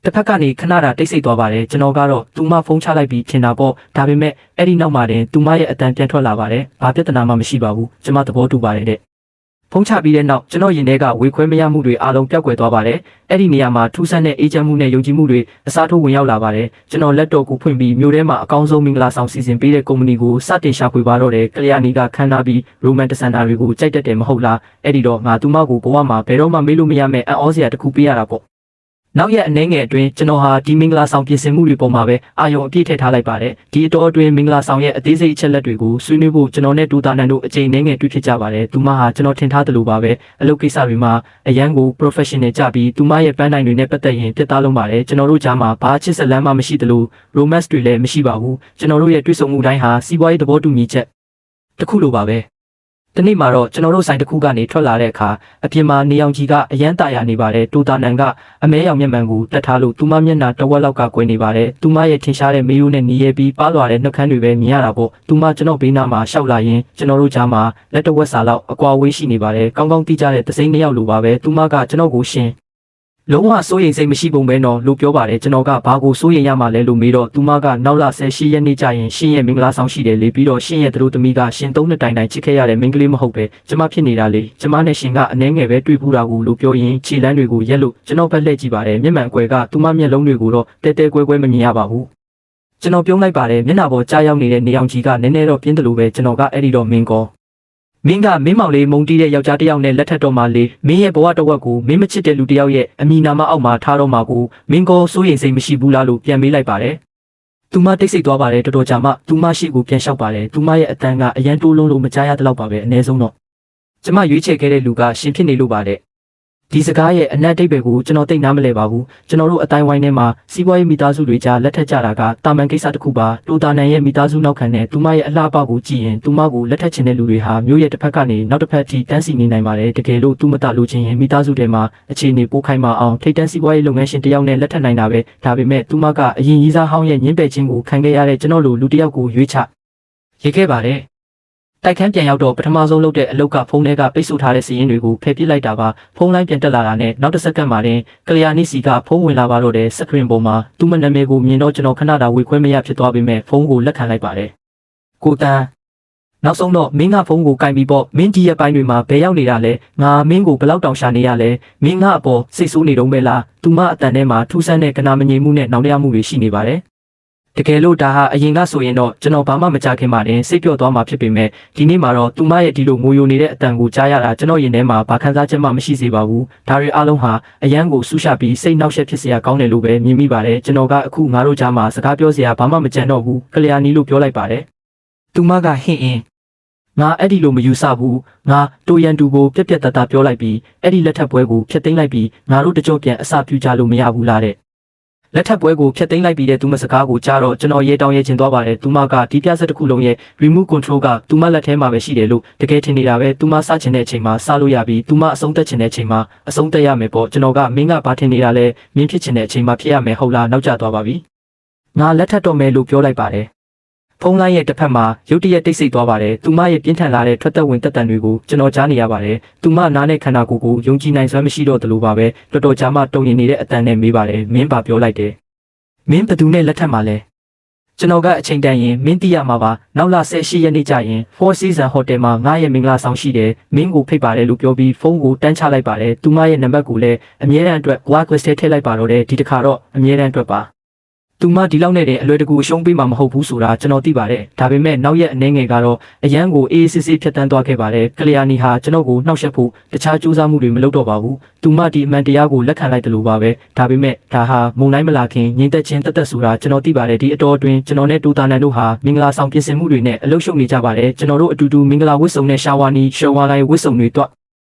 A: းတစ်ဖက်ကနေခဏတာတိတ်ဆိတ်သွားပါတယ်ကျွန်တော်ကတော့သူမဖုန်းချလိုက်ပြီးထင်တာပေါ့ဒါပေမဲ့အဲ့ဒီနောက်မှာတင်သူမရဲ့အတန်ပြန်ထွက်လာပါတယ်ဘာပြဿနာမှမရှိပါဘူးကျွန်မသဘောတူပါတယ်တဲ့ဖုန်းချပြီးတဲ့နောက်ကျွန်တော်ရင်ထဲကဝေခွဲမရမှုတွေအားလုံးပျောက်ကွယ်သွားပါတယ်အဲ့ဒီနေရာမှာထူးဆန်းတဲ့အေဂျင့်မှုနဲ့ယုံကြည်မှုတွေအစားထိုးဝင်ရောက်လာပါတယ်ကျွန်တော်လက်တော်ကိုဖွင့်ပြီးမြို့ထဲမှာအကောင်းဆုံးမင်္ဂလာဆောင်စီစဉ်ပေးတဲ့ကုမ္ပဏီကိုစတင်ရှာဖွေပါတော့တယ်ကလျာဏီကခန်းနာပြီးရိုမန်တစန်တာတွေကိုကြိုက်တတ်တယ်မဟုတ်လားအဲ့ဒီတော့ငါသူမကိုဘဝမှာဘယ်တော့မှမေ့လို့မရမယ့်အံ့ဩစရာတစ်ခုပေးရတာပေါ့နောက်ရက်အနေငယ်အတွင်းကျွန်တော်ဟာဒီမင်္ဂလာဆောင်ပြင်ဆင်မှုတွေပေါ်မှာပဲအာရုံအပြည့်ထည့်ထားလိုက်ပါတယ်ဒီအတော်အတွင်းမင်္ဂလာဆောင်ရဲ့အသေးစိတ်အချက်လက်တွေကိုဆွေးနွေးဖို့ကျွန်တော်နဲ့ဒူတာနန်တို့အကြိမ်နဲ့ငယ်တွေ့ဖြစ်ကြပါတယ်သူမဟာကျွန်တော်ထင်ထားသလိုပါပဲအလုပ်ကိစ္စတွေမှာအရန်ကို professional ကြပြီးသူမရဲ့ပန်းတိုင်တွေနဲ့ပတ်သက်ရင်ပြတ်သားလုံးပါတယ်ကျွန်တော်တို့ကြားမှာဘာချစ်စလမ်းမှမရှိသလို romance တွေလည်းမရှိပါဘူးကျွန်တော်တို့ရဲ့တွေ့ဆုံမှုတိုင်းဟာစီးပွားရေးသဘောတူညီချက်တစ်ခုလိုပါပဲတနေ့မှာတော့ကျွန်တော်တို့ဆိုင်တစ်ခုကနေထွက်လာတဲ့အခါအပြင်မှာနေအောင်ကြီးကအရန်တာယာနေပါတယ်တူတာနန်ကအမဲရောင်မျက်မှန်ကိုတက်ထားလို့သူမမျက်နှာတဝက်လောက်ကကွယ်နေပါတယ်သူမရဲ့ထင်ရှားတဲ့မေးရိုးနဲ့နီးရဲပြီးပါလွာတဲ့နှုတ်ခမ်းတွေပဲမြင်ရတာပေါ့သူမကျွန်တော်ဘေးနားမှာရှောက်လာရင်ကျွန်တော်တို့ကြားမှာလက်တဝက်စာလောက်အကွာဝေးရှိနေပါတယ်ကောင်းကောင်းသိကြတဲ့သစိမ်းနှစ်ယောက်လိုပါပဲသူမကကျွန်တော်ကိုရှင်လုံးဝစိုးရိမ်စိတ်မရှိပုံပဲနော်လို့ပြောပါတယ်ကျွန်တော်ကဘာကိုစိုးရိမ်ရမှာလဲလို့မေးတော့သူမကနောက်လ18ရက်နေ့ကျရင်ရှင်ရဲ့မင်္ဂလာဆောင်ရှိတယ်လေပြီးတော့ရှင်ရဲ့သူတို့သမီးကရှင်3နှစ်တိုင်ချစ်ခဲ့ရတဲ့မင်္ဂလေးမဟုတ်ပဲကျမဖြစ်နေတာလေကျမနဲ့ရှင်ကအနှဲငယ်ပဲတွေ့ဘူးတာကိုလို့ပြောရင်ခြေလမ်းတွေကိုရက်လို့ကျွန်တော်ဘက်လှည့်ကြည့်ပါတယ်မျက်မှန်အကွယ်ကသူမမျက်လုံးတွေကိုတော့တဲတဲကွဲကွဲမမြင်ရပါဘူးကျွန်တော်ပြုံးလိုက်ပါတယ်မျက်နှာပေါ်ကြားရောက်နေတဲ့နေအောင်ကြီးကနည်းနည်းတော့ပြင်းတယ်လို့ပဲကျွန်တော်ကအဲ့ဒီတော့မင်းကောမင်းကမင်းမောင်လေးမုံတီးတဲ့ယောက်ျားတစ်ယောက်နဲ့လက်ထပ်တော်မှလေမင်းရဲ့ဘဝတစ်ဝက်ကိုမင်းမချစ်တဲ့လူတစ်ယောက်ရဲ့အမိနာမအောက်မှာထားတော့မှကိုမင်းကောစိုးရိမ်စိတ်မရှိဘူးလားလို့ပြန်မေးလိုက်ပါတယ်။သူမတိတ်ဆိတ်သွားပါတယ်တော်တော်ကြာမှသူမရှိကိုပြန်လျှောက်ပါတယ်။သူမရဲ့အတန်းကအရန်တိုးလုံးလို့မကြားရတဲ့လောက်ပါပဲအနည်းဆုံးတော့ ကျမရွေးချယ်ခဲ့တဲ့လူကရှင်ဖြစ်နေလို့ပါတဲ့ဒီစကားရဲ့အနက်အဓိပ္ပာယ်ကိုကျွန်တော်သိနားမလဲပါဘူးကျွန်တော်တို့အတိုင်းဝိုင်းထဲမှာစီးပွားရေးမိသားစုတွေကြားလက်ထပ်ကြတာကတာမန်ကိစ္စတစ်ခုပါတိုတာနန်ရဲ့မိသားစုနောက်ခံနဲ့သူမရဲ့အလှပကိုကြည့်ရင်သူမကိုလက်ထပ်ချင်တဲ့လူတွေဟာမျိုးရဲ့တစ်ဖက်ကနေနောက်တစ်ဖက်အထိတန်းစီနေနိုင်ပါတယ်တကယ်လို့သူမတလို့ချင်းရင်မိသားစုတွေမှာအခြေအနေပိုခိုင်မာအောင်ထိတ်တန်းစီးပွားရေးလုပ်ငန်းရှင်တစ်ယောက်နဲ့လက်ထပ်နိုင်တာပဲဒါပေမဲ့သူမကအရင်ကြီးစားဟောင်းရဲ့ညှင်းပယ်ခြင်းကိုခံခဲ့ရတဲ့ကျွန်တော်လိုလူတစ်ယောက်ကိုရွေးချရေးခဲ့ပါတယ်တိုက်ခန်းပြန်ရောက်တော့ပထမဆုံးလုပ်တဲ့အလုပ်ကဖုန်းထဲကပိတ်ဆို့ထားတဲ့စီးရင်တွေကိုဖယ်ပစ်လိုက်တာပါဖုန်းလိုင်းပြန်တက်လာတာနဲ့နောက်တစ်စက္ကန့်မှတင်ကလျာဏီစီကဖုန်းဝင်လာပါတော့တဲ့စကရင်ပေါ်မှာသူ့မနာမည်ကိုမြင်တော့ကျွန်တော်ခဏတာဝေခွဲမရဖြစ်သွားပေမဲ့ဖုန်းကိုလက်ခံလိုက်ပါတယ်ကိုတန်းနောက်ဆုံးတော့မင်းကဖုန်းကိုကင်ပြီးပေါ့မင်းကြီးရဲ့ပိုင်းတွေမှာဘယ်ရောက်နေတာလဲငါမင်းကိုဘယ်လောက်တောင်ရှာနေရလဲမင်းကအပေါ်စိတ်ဆိုးနေတော့မဲလားသူမအတန်ထဲမှာထူးဆန်းတဲ့ကနာမငြိမ်မှုနဲ့နှောင်တရမှုတွေရှိနေပါတယ်တကယ်လို့ဒါဟာအရင်ကဆိုရင်တော့ကျွန်တော်ဘာမှမကြားခင်မှတင်စိတ်ပျော့သွားမှာဖြစ်ပေမဲ့ဒီနေ့မှာတော့သူမရဲ့ဒီလိုငိုယိုနေတဲ့အတန်ကိုကြားရတာကျွန်တော်ရင်ထဲမှာဘာခံစားချက်မှမရှိစေပါဘူးဒါတွေအားလုံးဟာအရန်ကိုဆူရှာပြီးစိတ်နှောက်ယှက်ဖြစ်စရာကောင်းတယ်လို့ပဲမြင်မိပါတယ်ကျွန်တော်ကအခုငါတို့ကြားမှာစကားပြောစရာဘာမှမကြံတော့ဘူးကလျာဏီလို့ပြောလိုက်ပါတယ်သူမကဟင့်အင်းငါအဲ့ဒီလိုမယူဆဘူးငါတိုရန်တူကိုပြက်ပြက်တတပြောလိုက်ပြီးအဲ့ဒီလက်ထပ်ပွဲကိုဖျက်သိမ်းလိုက်ပြီးငါတို့တကြောပြန်အစာပြူကြလို့မရဘူးလားတဲ့လက်ထပ်ပွဲကိုဖျက်သိမ်းလိုက်ပြီးတဲ့သူမစကားကိုကြားတော့ကျွန်တော်ရေတောင်းရဲချင်သွားပါတယ်သူမကဒီပြဆက်တစ်ခုလုံးရဲ့ remote control ကသူမလက်ထဲမှာပဲရှိတယ်လို့တကယ်ထင်နေတာပဲသူမစချင်တဲ့အချိန်မှာစလို့ရပြီးသူမအဆုံးသက်ချင်တဲ့အချိန်မှာအဆုံးသက်ရမယ်ပေါ့ကျွန်တော်ကမင်းကဘာထင်နေတာလဲမင်းဖြစ်ချင်တဲ့အချိန်မှာဖြစ်ရမယ်ဟုတ်လားနောက်ကျသွားပါပြီငါလက်ထပ်တော့မယ်လို့ပြောလိုက်ပါတယ်ဖုန်းလိုင်းရဲ့တစ်ဖက်မှာရုတ်တရက်တိတ်ဆိတ်သွားပါတယ်သူမရဲ့ပြင်းထန်လာတဲ့ထွက်သက်ဝင်တက်တန်တွေကိုကျွန်တော်ကြားနေရပါတယ်သူမနားနဲ့ခန္ဓာကိုယ်ကိုယုံကြည်နိုင်စွမ်းမရှိတော့သလိုပါပဲတော်တော်ကြာမှတုံရင်နေတဲ့အတန်နဲ့မေးပါတယ်မင်းပါပြောလိုက်တယ်မင်းဘသူနဲ့လက်ထပ်မှာလဲကျွန်တော်ကအချိန်တန်ရင်မင်းသိရမှာပါနောက်လ18ရက်နေ့ကျရင် Four Seasons Hotel မှာငါရဲ့မင်္ဂလာဆောင်ရှိတယ်မင်းကိုဖိတ်ပါတယ်လို့ပြောပြီးဖုန်းကိုတန်းချလိုက်ပါတယ်သူမရဲ့နံပါတ်ကိုလည်းအမြဲတမ်းအတွက် blacklist ထည့်လိုက်ပါတော့တယ်ဒီတစ်ခါတော့အမြဲတမ်းအတွက်ပါသူမဒီလောက်နဲ့အလွယ်တကူအရှုံးပေးမှာမဟုတ်ဘူးဆိုတာကျွန်တော်သိပါတယ်ဒါပေမဲ့နောက်ရက်အနေငယ်ကတော့အရန်ကိုအေးစစ်စစ်ဖြတ်တန်းသွားခဲ့ပါတယ်ကလျာဏီဟာကျွန်တော်ကိုနှောက်ယှက်ဖို့တခြားကြိုးစားမှုတွေမလုပ်တော့ပါဘူးသူမဒီအမှန်တရားကိုလက်ခံလိုက်တယ်လို့ပါပဲဒါပေမဲ့ဒါဟာမုံတိုင်းမလာခင်ငြိမ်သက်ခြင်းတက်ဆိုတာကျွန်တော်သိပါတယ်ဒီအတော်အတွင်းကျွန်တော်နဲ့တူတာနန်တို့ဟာမင်္ဂလာဆောင်ပြင်ဆင်မှုတွေနဲ့အလုပ်ရှုပ်နေကြပါတယ်ကျွန်တော်တို့အတူတူမင်္ဂလာဝတ်စုံနဲ့ရှာဝါနီရှောဝါလိုင်းဝတ်စုံတွေတော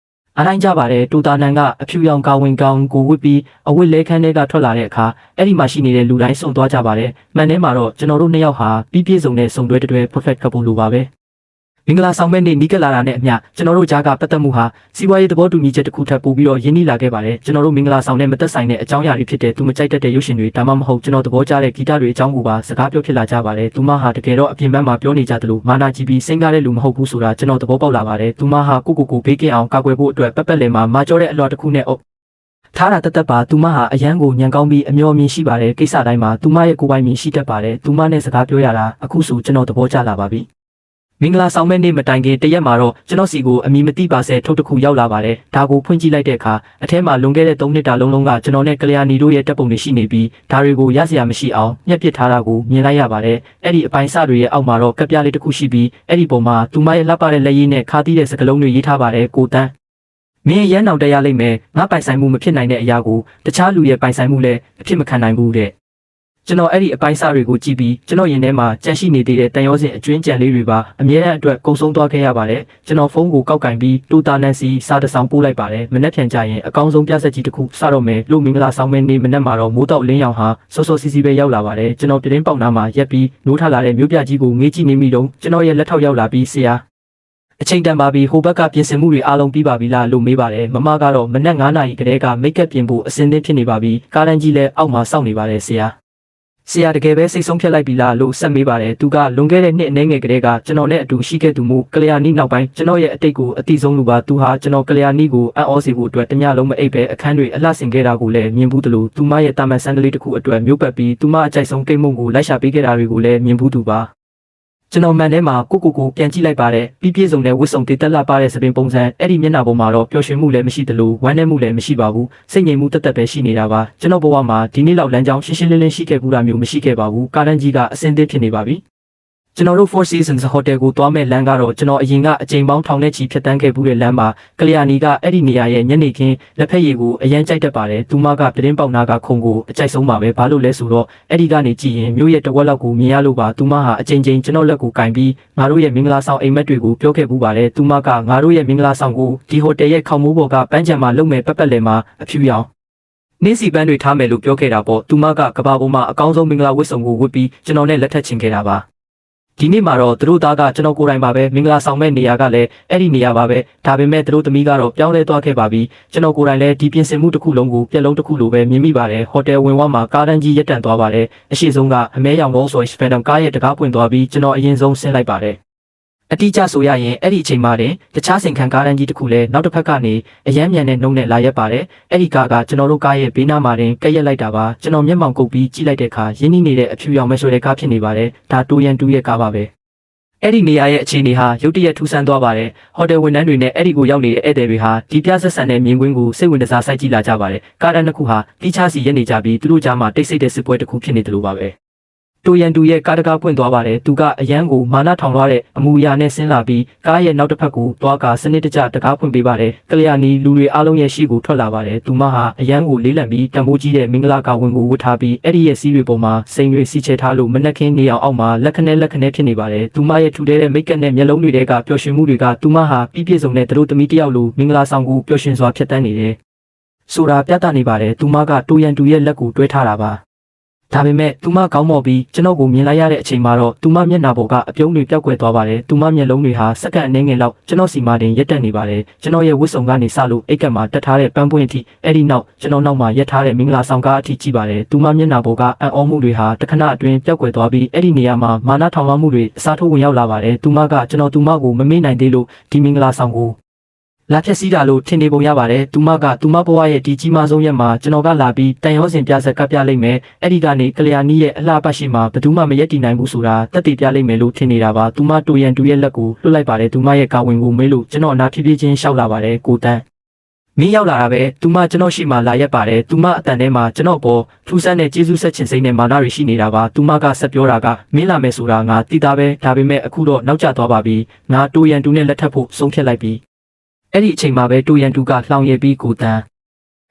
A: ့အားတိုင်းကြပါတယ်တူတာနန်ကအဖြူရောင်ကောင်းဝင်ကောင်းကိုဝစ်ပြီးအဝတ်လဲခန်းတွေကထွက်လာတဲ့အခါအဲ့ဒီမှာရှိနေတဲ့လူတိုင်းစုံသွားကြပါတယ်မှန်ထဲမှာတော့ကျွန်တော်တို့နှစ်ယောက်ဟာပြီးပြည့်စုံတဲ့စုံတွဲတွဲ perfect couple လိုပါပဲမင်္ဂလာဆောင်မဲ့နေ့နီးကပ်လာတာနဲ့အမျှကျွန်တော်တို့ကြားကပတ်သက်မှုဟာစီးပွားရေးသဘောတူညီချက်တစ်ခုထပ်ပို့ပြီးတော့ရင်းနှီးလာခဲ့ပါတယ်ကျွန်တော်တို့မင်္ဂလာဆောင်နဲ့မသက်ဆိုင်တဲ့အကြောင်းအရာတွေဖြစ်တဲ့သူမကြိုက်တတ်တဲ့ရုပ်ရှင်တွေဒါမှမဟုတ်ကျွန်တော်သဘောကျတဲ့ဂီတတွေအကြောင်းကိုပါစကားပြောဖြစ်လာကြပါတယ်သူမဟာတကယ်တော့အပြင်ဘက်မှာပြောနေကြသလိုမာနာကြည့်ပြီးစိတ်ကားတဲ့လူမဟုတ်ဘူးဆိုတာကျွန်တော်သဘောပေါက်လာပါတယ်သူမဟာကိုဘေးကင်းအောင်ကာကွယ်ဖို့အတွက်ပက်ပက်လည်မှာမာကျောတဲ့ အလွှာတစ်ခုနဲ့ထားတာတက်ပါသူမဟာအရန်ကိုညံကောင်းပြီးအမျော်မြင်ရှိပါတယ်ကိစ္စတိုင်းမှာသူမရဲ့ကိုယ်ပိုင်မြင်ရှိတတ်ပါတယ်သူမနဲ့စကားပြောရတာအခုဆိုကျွန်တော်သဘောကျလာပါပြီမင်္ဂလာဆောင်မဲ့နေ့မတိုင်ခင်တရက်မှာတော့ကျွန်တော်စီကိုအမီမတိပါဆဲထုတ်တစ်ခုရောက်လာပါတယ်ဒါကိုဖွင့်ကြည့်လိုက်တဲ့အခါအထဲမှာလွန်ခဲ့တဲ့3နှစ်တာလုံးကကျွန်တော်နဲ့ကလျာဏီတို့ရဲ့တပ်ပုံတွေရှိနေပြီးဒါတွေကိုရစရာမရှိအောင်ညှက်ပစ်ထားတာကိုမြင်လိုက်ရပါတယ်အဲ့ဒီအပိုင်းစတွေရဲ့အောက်မှာတော့ကပ်ပြားလေးတစ်ခုရှိပြီးအဲ့ဒီပုံမှာသူမရဲ့လှပတဲ့လက်ရည်နဲ့ခါတီးတဲ့စကလုံးတွေရေးထားပါတယ်ကိုတန်းမင်းရန်အောင်တရားလိမ့်မယ်ငါပိုင်ဆိုင်မှုမဖြစ်နိုင်တဲ့အရာကိုတခြားလူရဲ့ပိုင်ဆိုင်မှုလည်းအဖြစ်မခံနိုင်ဘူးတဲ့ကျွန်တော်အဲ့ဒီအပိုင်းစားတွေကိုကြည့်ပြီးကျွန်တော်ရင်ထဲမှာကြန့်ရှိနေသေးတဲ့တန်ရောစင်အကျွင်းကြံလေးတွေပါအမြဲတမ်းအတွက်ကုံဆုံးသွားခဲ့ရပါတယ်ကျွန်တော်ဖုန်းကိုကောက်ကင်ပြီးတူတာနန်စီစာတစ်ဆောင်ပို့လိုက်ပါတယ်မနေ့ပြန်ကြရင်အကောင်းဆုံးပြဆက်ကြီးတစ်ခုစတော့မယ်လို့မင်္ဂလာဆောင်မဲ့နေ့မနေ့မှာတော့မိုးတောက်လင်းရောင်ဟာစောစောစီစီပဲရောက်လာပါတယ်ကျွန်တော်ပြတင်းပေါက်နားမှာရက်ပြီးနိုးထလာတဲ့မြို့ပြကြီးကိုငေးကြည့်နေမိတော့ကျွန်တော်ရဲ့လက်ထောက်ရောက်လာပြီးဆရာအချိန်တန်ပါပြီဟိုဘက်ကပြင်ဆင်မှုတွေအားလုံးပြီးပါပြီလားလို့မေးပါတယ်မမကတော့မနက်9 နာရီကတည်းကမိတ်ကပ်ပြင်ဖို့အစင်းသင်းဖြစ်နေပါပြီကားတန်းကြီးလည်းအောက်မှာစောင့်နေပါတယ်ဆရာတကယ်ပဲစိတ်ဆုံးဖြတ်လိုက်ပြီလားလို့ဆက်မေးပါတယ်သူကလွန်ခဲ့တဲ့နှစ်အနည်းငယ်ကတည်းကကျွန်တော်နဲ့အတူရှိခဲ့သူမို့ကလျာဏီနောက်ပိုင်းကျွန်တော်ရဲ့အတိတ်ကိုအတိဆုံးလူပါသူဟာကျွန်တော်ကလျာဏီကိုအံ့ဩစေဖို့အတွက်တညလုံးမအိပ်ပဲအခန်းတွေအလှဆင်ခဲ့တာကိုလည်းမြင်ဘူးသလိုသူမရဲ့တာမန်ဆန်ဒလေးတစ်ခုအတွက်မျိုးပတ်ပြီးသူမအကြိုက်ဆုံးကိတ်မုံကိုလိုက်ရှာပေးခဲ့တာတွေကိုလည်းမြင်ဘူးသူပါကျွန်တော်မှန်ထဲမှာကိုပြန်ကြည့်လိုက်ပါတယ်ပြီးပြည့်စုံတဲ့ဝတ်စုံတေးတက်လာပါတဲ့စပင်ပုံစံအဲ့ဒီမျက်နှာပေါ်မှာတော့ပျော်ရွှင်မှုလည်းမရှိသလိုဝမ်းနည်းမှုလည်းမရှိပါဘူးစိတ်ငြိမ်မှုတက်တက်ပဲရှိနေတာပါကျွန်တော်ဘဝမှာဒီနေ့လောက်လမ်းကြောင်းရှင်းရှင်းလင်းလင်းရှိခဲ့ဘူးတာမျိုးမရှိခဲ့ပါဘူးကားတန်းကြီးကအစင်းသစ်ဖြစ်နေပါပြီ ကျွန်တော်တို့ Four Seasons Hotel ကိုသွားမဲ့လမ်းကတော့ကျွန်တော်အရင်ကအချိန်ပေါင်းထောင်နဲ့ချီဖြတ်တန်းခဲ့မှုတဲ့လမ်းမှာကလျာဏီကအဲ့ဒီနေရာရဲ့ညနေခင်းလက်ဖက်ရည်ကိုအရန်ကြိုက်တတ်ပါတယ်သူမကပြတင်းပေါက်နာကခုံကိုအကြိုက်ဆုံးပါပဲဘာလို့လဲဆိုတော့အဲ့ဒီကနေကြည့်ရင်မြို့ရဲ့တဝက်လောက်ကိုမြင်ရလို့ပါသူမဟာအချိန်ချင်းကျွန်တော်လက်ကိုကင်ပြီးငါတို့ရဲ့မင်္ဂလာဆောင်အိမ်မက်တွေကိုပြောခဲ့ပူပါတယ်သူမကငါတို့ရဲ့မင်္ဂလာဆောင်ကိုဒီဟိုတယ်ရဲ့ခေါင်မိုးပေါ်ကပန်းချံမှာလုံမဲ့ပက်ပက်လဲမှာအဖြူရောင်နေ့စီပန်းတွေထားမယ်လို့ပြောခဲ့တာပေါ့သူမကကဘာပေါ်မှာအကောင်းဆုံးမင်္ဂလာဝတ်စုံကိုဝတ်ပြီးကျွန်တော်နဲ့လက်ထပ်ချင်ခဲ့တာပါဒီနေ့မှာတော့သူတို့သားကကျွန်တော်ကိုယ်တိုင်ပါပဲမင်္ဂလာဆောင်မဲ့နေရာကလည်းအဲ့ဒီနေရာပါပဲဒါပေမဲ့သူတို့သမီးကတော့ပြောင်းလဲသွားခဲ့ပါပြီကျွန်တော်ကိုယ်တိုင်လည်းဒီပြင်ဆင်မှုတစ်ခုလုံးကိုပြက်လုံးတစ်ခုလိုပဲမြင်မိပါတယ်ဟိုတယ်ဝင်ဝမှာကားတန်းကြီးရက်တန့်သွားပါတယ်အရှိဆုံးကအမဲရောင်လုံးဆိုစပန်ဒမ်ကားရဲ့တကားပွင့်သွားပြီးကျွန်တော်အရင်ဆုံးဆင်းလိုက်ပါတယ်အတိအကျဆိုရရင်အဲ့ဒီအချိန်မှတင်တခြားစင်ခံကားတန်းကြီးတစ်ခုလည်းနောက်တစ်ဖက်ကနေအယမ်းမြန်တဲ့နှုံနဲ့လာရက်ပါတယ်အဲ့ဒီကားကကျွန်တော်တို့ကားရဲ့ဘေးနားမှာတင်ကက်ရက်လိုက်တာပါကျွန်တော်မျက်မှောင်ကုပ်ပြီးကြည့်လိုက်တဲ့အခါရင်းနှီးနေတဲ့အဖြူရောင်မဲဆိုတဲ့ကားဖြစ်နေပါတယ်ဒါတိုရန်တူရဲ့ကားပါပဲအဲ့ဒီနေရာရဲ့အခြေအနေဟာရုတ်တရက်ထူးဆန်းသွားပါတယ်ဟိုတယ်ဝန်ထမ်းတွေနဲ့အဲ့ဒီကိုရောက်နေတဲ့ဧည့်သည်တွေဟာဒီပြဆက်ဆံတဲ့မြင်ကွင်းကိုစိတ်ဝင်စားစိုက်ကြည့်လာကြပါတယ်ကားတန်းတစ်ခုဟာတိကျစီရက်နေကြပြီးသူတို့ကြားမှာတိတ်ဆိတ်တဲ့စစ်ပွဲတစ်ခုဖြစ်နေတယ်လို့ပါပဲတိုရန်တူရဲ့ကားတကားပွင့်သွားပါတယ်သူကအရန်ကိုမာနထောင်သွားတဲ့အမူအရာနဲ့ဆင်းလာပြီးကားရဲ့နောက်တစ်ဖက်ကိုသွားကာစနစ်တကျတကားဖွင့်ပေးပါတယ်ကလျာဏီလူတွေအားလုံးရဲ့ရှိကိုထွက်လာပါတယ်သူမဟာအရန်ကိုလေးလံပြီးတံပိုးကြီးတဲ့မင်္ဂလာကာဝင်ကိုဝတ်ထားပြီးအဲ့ဒီရဲ့စီးတွေပေါ်မှာစိန်တွေစီချဲထားလို့မနှက်ခင်းနေအောင်အောက်မှာလက်ခနဲဖြစ်နေပါတယ်သူမရဲ့ထူတဲ့မိတ်ကပ်နဲ့မျက်လုံးတွေကပျော်ရွှင်မှုတွေကသူမဟာပြည့်စုံတဲ့သူတို့သမီးတယောက်လိုမင်္ဂလာဆောင်ကိုပျော်ရွှင်စွာဖြတ်တန်းနေတယ်ဆိုတာပြသနေပါတယ်သူမကတိုရန်တူရဲ့လက်ကိုတွဲထားတာပါဒါပေမဲ့သူမကောင်းမော်ပြီးကျွန်တော်ကိုမြင်လိုက်ရတဲ့အချိန်မှာတော့သူမမျက်နှာပေါ်ကအပြုံးတွေပျောက်ကွယ်သွားပါတယ်သူမမျက်လုံးတွေဟာစက္ကန့်အနည်းငယ်လောက်ကျွန်တော်စီမှာတင်ရက်တက်နေပါတယ်ကျွန်တော်ရဲ့ဝတ်စုံကနေစလို့အိတ်ကပ်မှာတက်ထားတဲ့ပန်းပွင့်အထိအဲ့ဒီနောက်ကျွန်တော်နောက်မှာရက်ထားတဲ့မင်္ဂလာဆောင်ကားအထိကြည့်ပါတယ်သူမမျက်နှာပေါ်ကအံ့ဩမှုတွေဟာတခဏအတွင်းပျောက်ကွယ်သွားပြီးအဲ့ဒီနေရာမှာမာနထောင်လွှားမှုတွေအစားထိုးဝင်ရောက်လာပါတယ်သူမကကျွန်တော်သူမကိုမမေ့နိုင်သေးလို့ဒီမင်္ဂလာဆောင်ကိုလာဖြက်စီးတာလို့ထင်နေပုံရပါတယ်သူမကသူမဘဝရဲ့ဒီကြီးမားဆုံးရက်မှာကျွန်တော်ကလာပြီးတန်ရောစင်ပြဆက်ကပ်ပြလိုက်မယ်အဲ့ဒီကနေကလျာဏီရဲ့အလှပရှိမှာဘယ်သူမှမရက်တည်နိုင်ဘူးဆိုတာတက်တည်ပြလိုက်မယ်လို့ထင်နေတာပါသူမတူရန်တူရဲ့လက်ကိုလွှတ်လိုက်ပါတယ်သူမရဲ့ကာဝင်ကိုမေးလို့ကျွန်တော်အနာဖြည်းဖြည်းချင်းရှောက်လာပါတယ်ကိုတန်းမင်းရောက်လာတာပဲသူမကျွန်တော်ရှိမှလာရက်ပါတယ်သူမအတန်ထဲမှာကျွန်တော်ပေါ်ထူးဆန်းတဲ့ကျေးဇူးဆက်ချင်စိတ်နဲ့မာနတွေရှိနေတာပါသူမကဆက်ပြောတာကမင်းလာမယ်ဆိုတာငါသိတာပဲဒါပေမဲ့အခုတော့နောက်ကျသွားပါပြီငါတူရန်တူနဲ့လက်ထပ်ဖို့ဆုံးဖြတ်လိုက်ပြီအဲ့ဒီအချိန်မှာပဲတူရန်တူကလှောင်ရည်ပြီးကိုတန်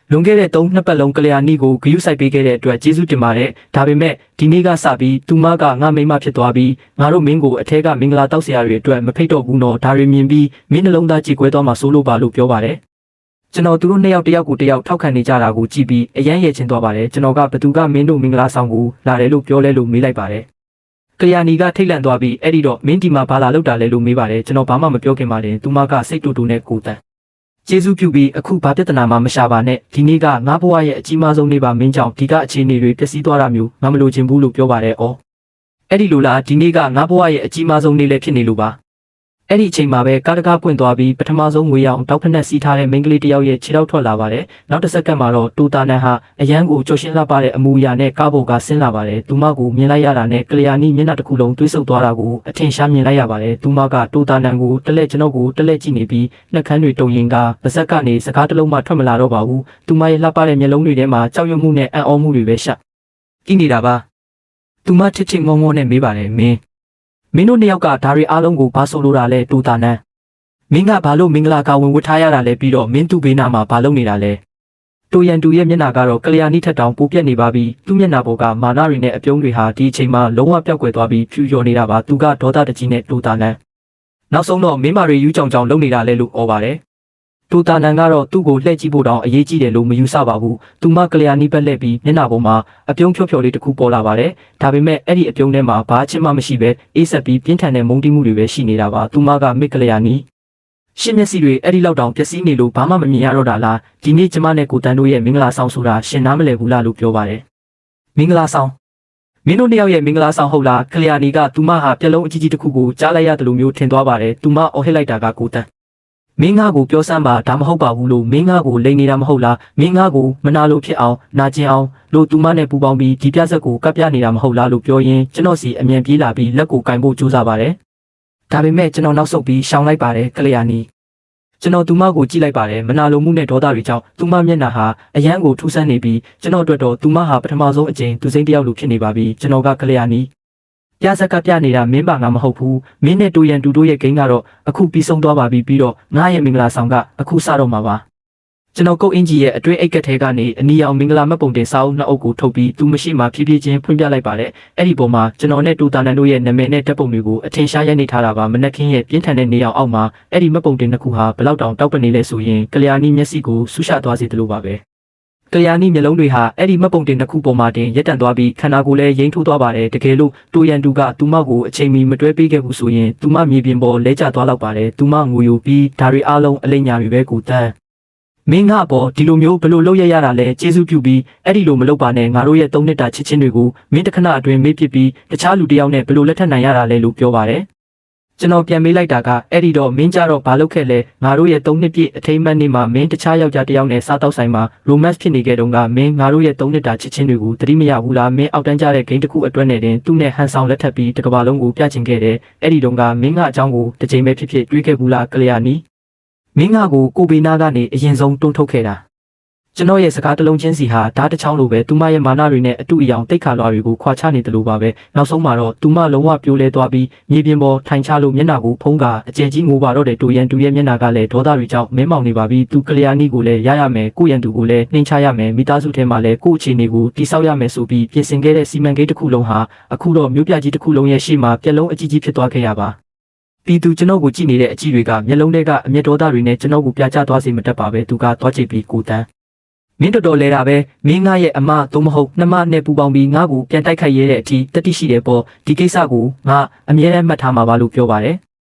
A: းလွန်ခဲ့တဲ့3နှစ်ပတ်လုံးကလျာဏီကိုဂရုစိုက်ပေးခဲ့တဲ့အတွက်ကျေးဇူးတင်ပါတယ်ဒါပေမဲ့ဒီနေ့ကစပြီးသူမကငါမိမဖြစ်သွားပြီးငါတို့မင်းကိုအထက်ကမင်္ဂလာတောက်ဆရာတွေအတွက်မဖိတ်တော့ဘူးတော့ဒါတွေမြင်ပြီးမင်းနှလုံးသားကြေကွဲသွားမှဆိုလို့ပါလို့ပြောပါတယ်ကျွန်တော်သူတို့နှစ်ယောက်တယောက်ကိုတယောက်ထောက်ခံနေကြတာကိုကြည့်ပြီးအယမ်းရဲ့ချင်းသွားပါတယ်ကျွန်တော်ကဘသူကမင်းတို့မင်္ဂလာဆောင်ကိုလာတယ်လို့ပြောလဲလို့မေးလိုက်ပါတယ်ကလျာဏီကထိတ်လန့်သွားပြီးအဲ့ဒီတော့မင်းဒီမှာဘာလာလောက်တာလဲလို့မေးပါတယ်ကျွန်တော်ဘာမှမပြောခင်ပါတယ်သူမကစိတ်တူတူနဲ့ကိုတန်းကျေးဇူးပြုပြီးအခုဘာပြဿနာမှမရှာပါနဲ့ဒီနေ့ကငါဘဝရဲ့အကြီးမားဆုံးနေ့ပါမင်းကြောင့်ဒီကအခြေအနေတွေပျက်စီးသွားတာမျိုးငါမလိုချင်ဘူးလို့ပြောပါတယ်အော်အဲ့ဒီလိုလားဒီနေ့ကငါဘဝရဲ့အကြီးမားဆုံးနေ့လည်းဖြစ်နေလို့ပါအဲ့ဒီအချိန်မှာပဲကားတကားပွင့်သွားပြီးပထမဆုံးငွေရောင်တောက်ဖက်နဲ့စီးထားတဲ့မိန်းကလေးတစ်ယောက်ရဲ့ခြေထောက်ထွက်လာပါတယ်နောက်တစ်စက္ကန့်မှာတော့တူတာနန်ဟာအရန်ကိုကြော်ရှင်းလာပါတဲ့အမူအရာနဲ့ကားပေါ်ကဆင်းလာပါတယ်သူမကိုမြင်လိုက်ရတာနဲ့ကလျာဏီမျက်နှာတစ်ခုလုံးတွေးဆုပ်သွားတာကိုအထင်ရှားမြင်လိုက်ရပါတယ်သူမကတူတာနန်ကိုတလဲကျွန်တော်ကိုတလဲကြည့်နေပြီးနှက်ခမ်းတွေတုံရင်ကပါဇက်ကနေစကားတစ်လုံးမှထွက်မလာတော့ပါဘူးသူမရဲ့လှပတဲ့မျက်လုံးတွေထဲမှာကြောက်ရွံ့မှုနဲ့အံ့ဩမှုတွေပဲရှာကြည့်နေတာပါသူမချစ်ချစ်ငုံငုံနဲ့မေးပါတယ်မင်းတို့နှစ်ယောက်ကဒါတွေအားလုံးကိုဘာဆိုလိုတာလဲတူတာနန်မင်းကဘာလို့မင်္ဂလာကာဝင်ဝတ်ထားရတာလဲပြီးတော့မင်းသူ့ဘေးနားမှာဘာလုပ်နေတာလဲတူရန်တူရဲ့မျက်နှာကတော့ကလျာဏီထက်တောင်ပိုပြက်နေပါပြီသူ့မျက်နှာပေါ်ကမာနတွေနဲ့အပြုံးတွေဟာဒီအချိန်မှာလုံးဝပျောက်ကွယ်သွားပြီးဖြူကျော်နေတာပါသူကဒေါသတကြီးနဲ့တူတာနန်နောက်ဆုံးတော့မင်းမာတွေယူကြောင်ကြောင်လုပ်နေတာလဲလို့ဩပါတယ်တူတာနန်ကတော့သူ့ကိုလှည့်ကြည့်ဖို့တောင်အရေးကြီးတယ်လို့မယူဆပါဘူးသူမကလျာဏီပဲလှည့်ပြီးမျက်နှာပေါ်မှာအပြုံးဖြော်လေးတစ်ခုပေါ်လာပါတယ်ဒါပေမဲ့အဲ့ဒီအပြုံးထဲမှာဘာအချင်းမှမရှိပဲအေးဆက်ပြီးပြင်းထန်တဲ့မုန်းတီးမှုတွေပဲရှိနေတာပါသူမကမစ်ကလျာဏီရှင်းမျက်စိတွေအဲ့ဒီလောက်တောင်ပျက်စီးနေလို့ဘာမှမမြင်ရတော့တာလားဒီနေ့ကျမနဲ့ကိုတန်းတို့ရဲ့မင်္ဂလာဆောင်ဆိုတာရှင်နားမလည်ဘူးလားလို့ပြောပါတယ်မင်္ဂလာဆောင်မင်းတို့နှစ်ယောက်ရဲ့မင်္ဂလာဆောင်ဟုတ်လားကလျာဏီကသူမဟာပြက်လုံးအကြီးကြီးတစ်ခုကိုကြားလိုက်ရတယ်လို့မျိုးထင်သွားပါတယ်သူမအော်ဟစ်လိုက်တာကကိုတန်းမင်းငါကိုပြောစမ်းပါဒါမဟုတ်ပါဘူးလို့မင်းငါကိုလိန်နေတာမဟုတ်လားမင်းငါကိုမနာလို့ဖြစ်အောင်နာကျင်အောင်လို့သူမနဲ့ပူပေါင်းပြီးဒီပြဆက်ကိုကပ်ပြနေတာမဟုတ်လားလို့ပြောရင်းကျွန်တော်စီအမြန်ပြေးလာပြီးလက်ကိုကင်ဖို့ကြိုးစားပါတယ်ဒါပေမဲ့ကျွန်တော်နောက်ဆုတ်ပြီးရှောင်လိုက်ပါတယ်ကလျာဏီကျွန်တော်သူမကိုကြည့်လိုက်ပါတယ်မနာလိုမှုနဲ့ဒေါသတွေကြောင့်သူမမျက်နှာဟာအယမ်းကိုထူးဆန်းနေပြီးကျွန်တော်အတွက်တော့သူမဟာပထမဆုံးအကြိမ်သူစိမ့်တယောက်လိုဖြစ်နေပါပြီကျွန်တော်ကကလျာဏီ ပြဇက်ကပြနေတာမင်းပါငါမဟုတ်ဘူးမင်းနဲ့တူရန်တူတို့ရဲ့ဂိမ်းကတော့အခုပြီးဆုံးသွားပါပြီပြီးတော့ငါရဲ့မင်္ဂလာဆောင်ကအခုစတော့မှာပါကျွန်တော်ကုတ်အင်ဂျီရဲ့အတွင်းအိတ်ကက်ထဲကနေအနီရောင်မင်္ဂလာမှတ်ပုံတင်စာအုပ်နှစ်အုပ်ကိုထုတ်ပြီးသူမရှိမှဖြည်းဖြည်းချင်းဖွင့်ပြလိုက်ပါတယ်အဲ့ဒီပုံမှာကျွန်တော်နဲ့တူတာနန်တို့ရဲ့နာမည်နဲ့ဓာတ်ပုံတွေကိုအထင်ရှားရိုက်နေထားတာပါမနက်ခင်းရဲ့ပြင်းထန်တဲ့နေရောင်အောက်မှာအဲ့ဒီမှတ်ပုံတင်တစ်ခုဟာဘလောက်တောင်တောက်ပနေလဲဆိုရင်ကလျာဏီမျက်စိကိုဆူရှသွားစေတယ်လို့ပါပဲကလျာဏီမျက်လုံးတွေဟာအဲ့ဒီမှတ်ပုံတင်တစ်ခုပေါ်မှာတင်ရက်တန့်သွားပြီးခန္ဓာကိုယ်လည်းရိမ့်ထိုးသွားပါတယ်တကယ်လို့တူရန်တူကသူမကိုအချိန်မီမတွဲပေးခဲ့ဘူးဆိုရင်သူမမြေပြင်ပေါ်လဲကျသွားတော့ပါတယ်သူမငိုယိုပြီးဒါတွေအားလုံးအလိမ်ညာတွေပဲကိုတန်းမင်းငါပေါ်ဒီလိုမျိုးဘလို့လုပ်ရတာလဲကျေးဇူးပြုပြီးအဲ့ဒီလိုမလုပ်ပါနဲ့ငါတို့ရဲ့3နှစ်တာချစ်ချင်းတွေကိုမင်းတခဏအတွင်းမေ့ပစ်ပြီးတခြားလူတစ်ယောက်နဲ့ဘလို့လက်ထပ်နိုင်ရတာလဲလို့ပြောပါတယ်ကျွန်တော်ပြန်မေးလိုက်တာကအဲ့ဒီတော့မင်းကြတော့ဘာလုပ်ခဲ့လဲငါတို့ရဲ့3နှစ်ပြည့်အထိမ်းအမှတ်နေ့မှာမင်းတခြားယောက်ျားတစ်ယောက်နဲ့စားတောက်ဆိုင်မှာ romance ဖြစ်နေခဲ့တုန်းကမင်းငါတို့ရဲ့3နှစ်တာချစ်ချင်းတွေကိုသတိမရဘူးလားမင်းအောက်တန်းကြတဲ့ဂိမ်းတစ်ခုအတွက်နဲ့တင်သူ့နဲ့ဟန်ဆောင်လက်ထပ်ပြီးတစ်ကမ္ဘာလုံးကိုပြချင်ခဲ့တယ်အဲ့ဒီတုန်းကမင်းကအကြောင်းကိုတစ်ချိန်ပဲဖြစ်ဖြစ်တွေးခဲ့ဘူးလားကလျာဏီမင်းငါကိုကိုဘေနာကနေအရင်ဆုံးတွန်းထုတ်ခဲ့တာကျွန်တော်ရဲ့စကားတစ်လုံးချင်းစီဟာဓာတ်တစ်ချောင်းလိုပဲသူမရဲ့မာနတွေနဲ့အတူအယောင်တိတ်ခါလွားတွေကိုခွာချနေတယ်လို့ပါပဲနောက်ဆုံးမှာတော့သူမလုံးဝပြိုလဲသွားပြီးမြေပြင်ပေါ်ထိုင်ချလို့မျက်နှာကိုဖုံးကအကျယ်ကြီးငိုပါတော့တဲ့တူရန်တူရဲ့မျက်နှာကလည်းဒေါသတွေကြောင့်မင်းမောင်နေပါပြီသူကလျာဏီကိုလည်းရရမယ်ကိုရန်တူကိုလည်းနှိမ်ချရမယ်မိသားစုထဲမှာလည်းကို့အခြေအနေကိုတိဆောက်ရမယ်ဆိုပြီးပြင်ဆင်ခဲ့တဲ့စီမံကိန်းတစ်ခုလုံးဟာအခုတော့မြို့ပြကြီးတစ်ခုလုံးရဲ့ရှေ့မှာပြက်လုံးအကြီးကြီးဖြစ်သွားခဲ့ရပါပြည်သူကျွန်တော်ကိုကြည့်နေတဲ့အကြည့်တွေကမျက်လုံးထဲကအမျက်ဒေါသတွေနဲ့ကျွန်တော်ကိုပြချသွားစေမတတ်ပါပဲသူကသွားကြည့်ပြီးကိုတန်းမင်းတော်တော်လဲတာပဲမင်းငါရဲ့အမသို့မဟုတ်နှမနဲ့ပူပေါင်းပြီးငါ့ကိုပြန်တိုက်ခိုက်ရတဲ့အထိတတိရှိတယ်ပေါ့ဒီကိစ္စကိုငါအမြဲတမ်းမှတ်ထားမှာပါလို့ပြောပါတယ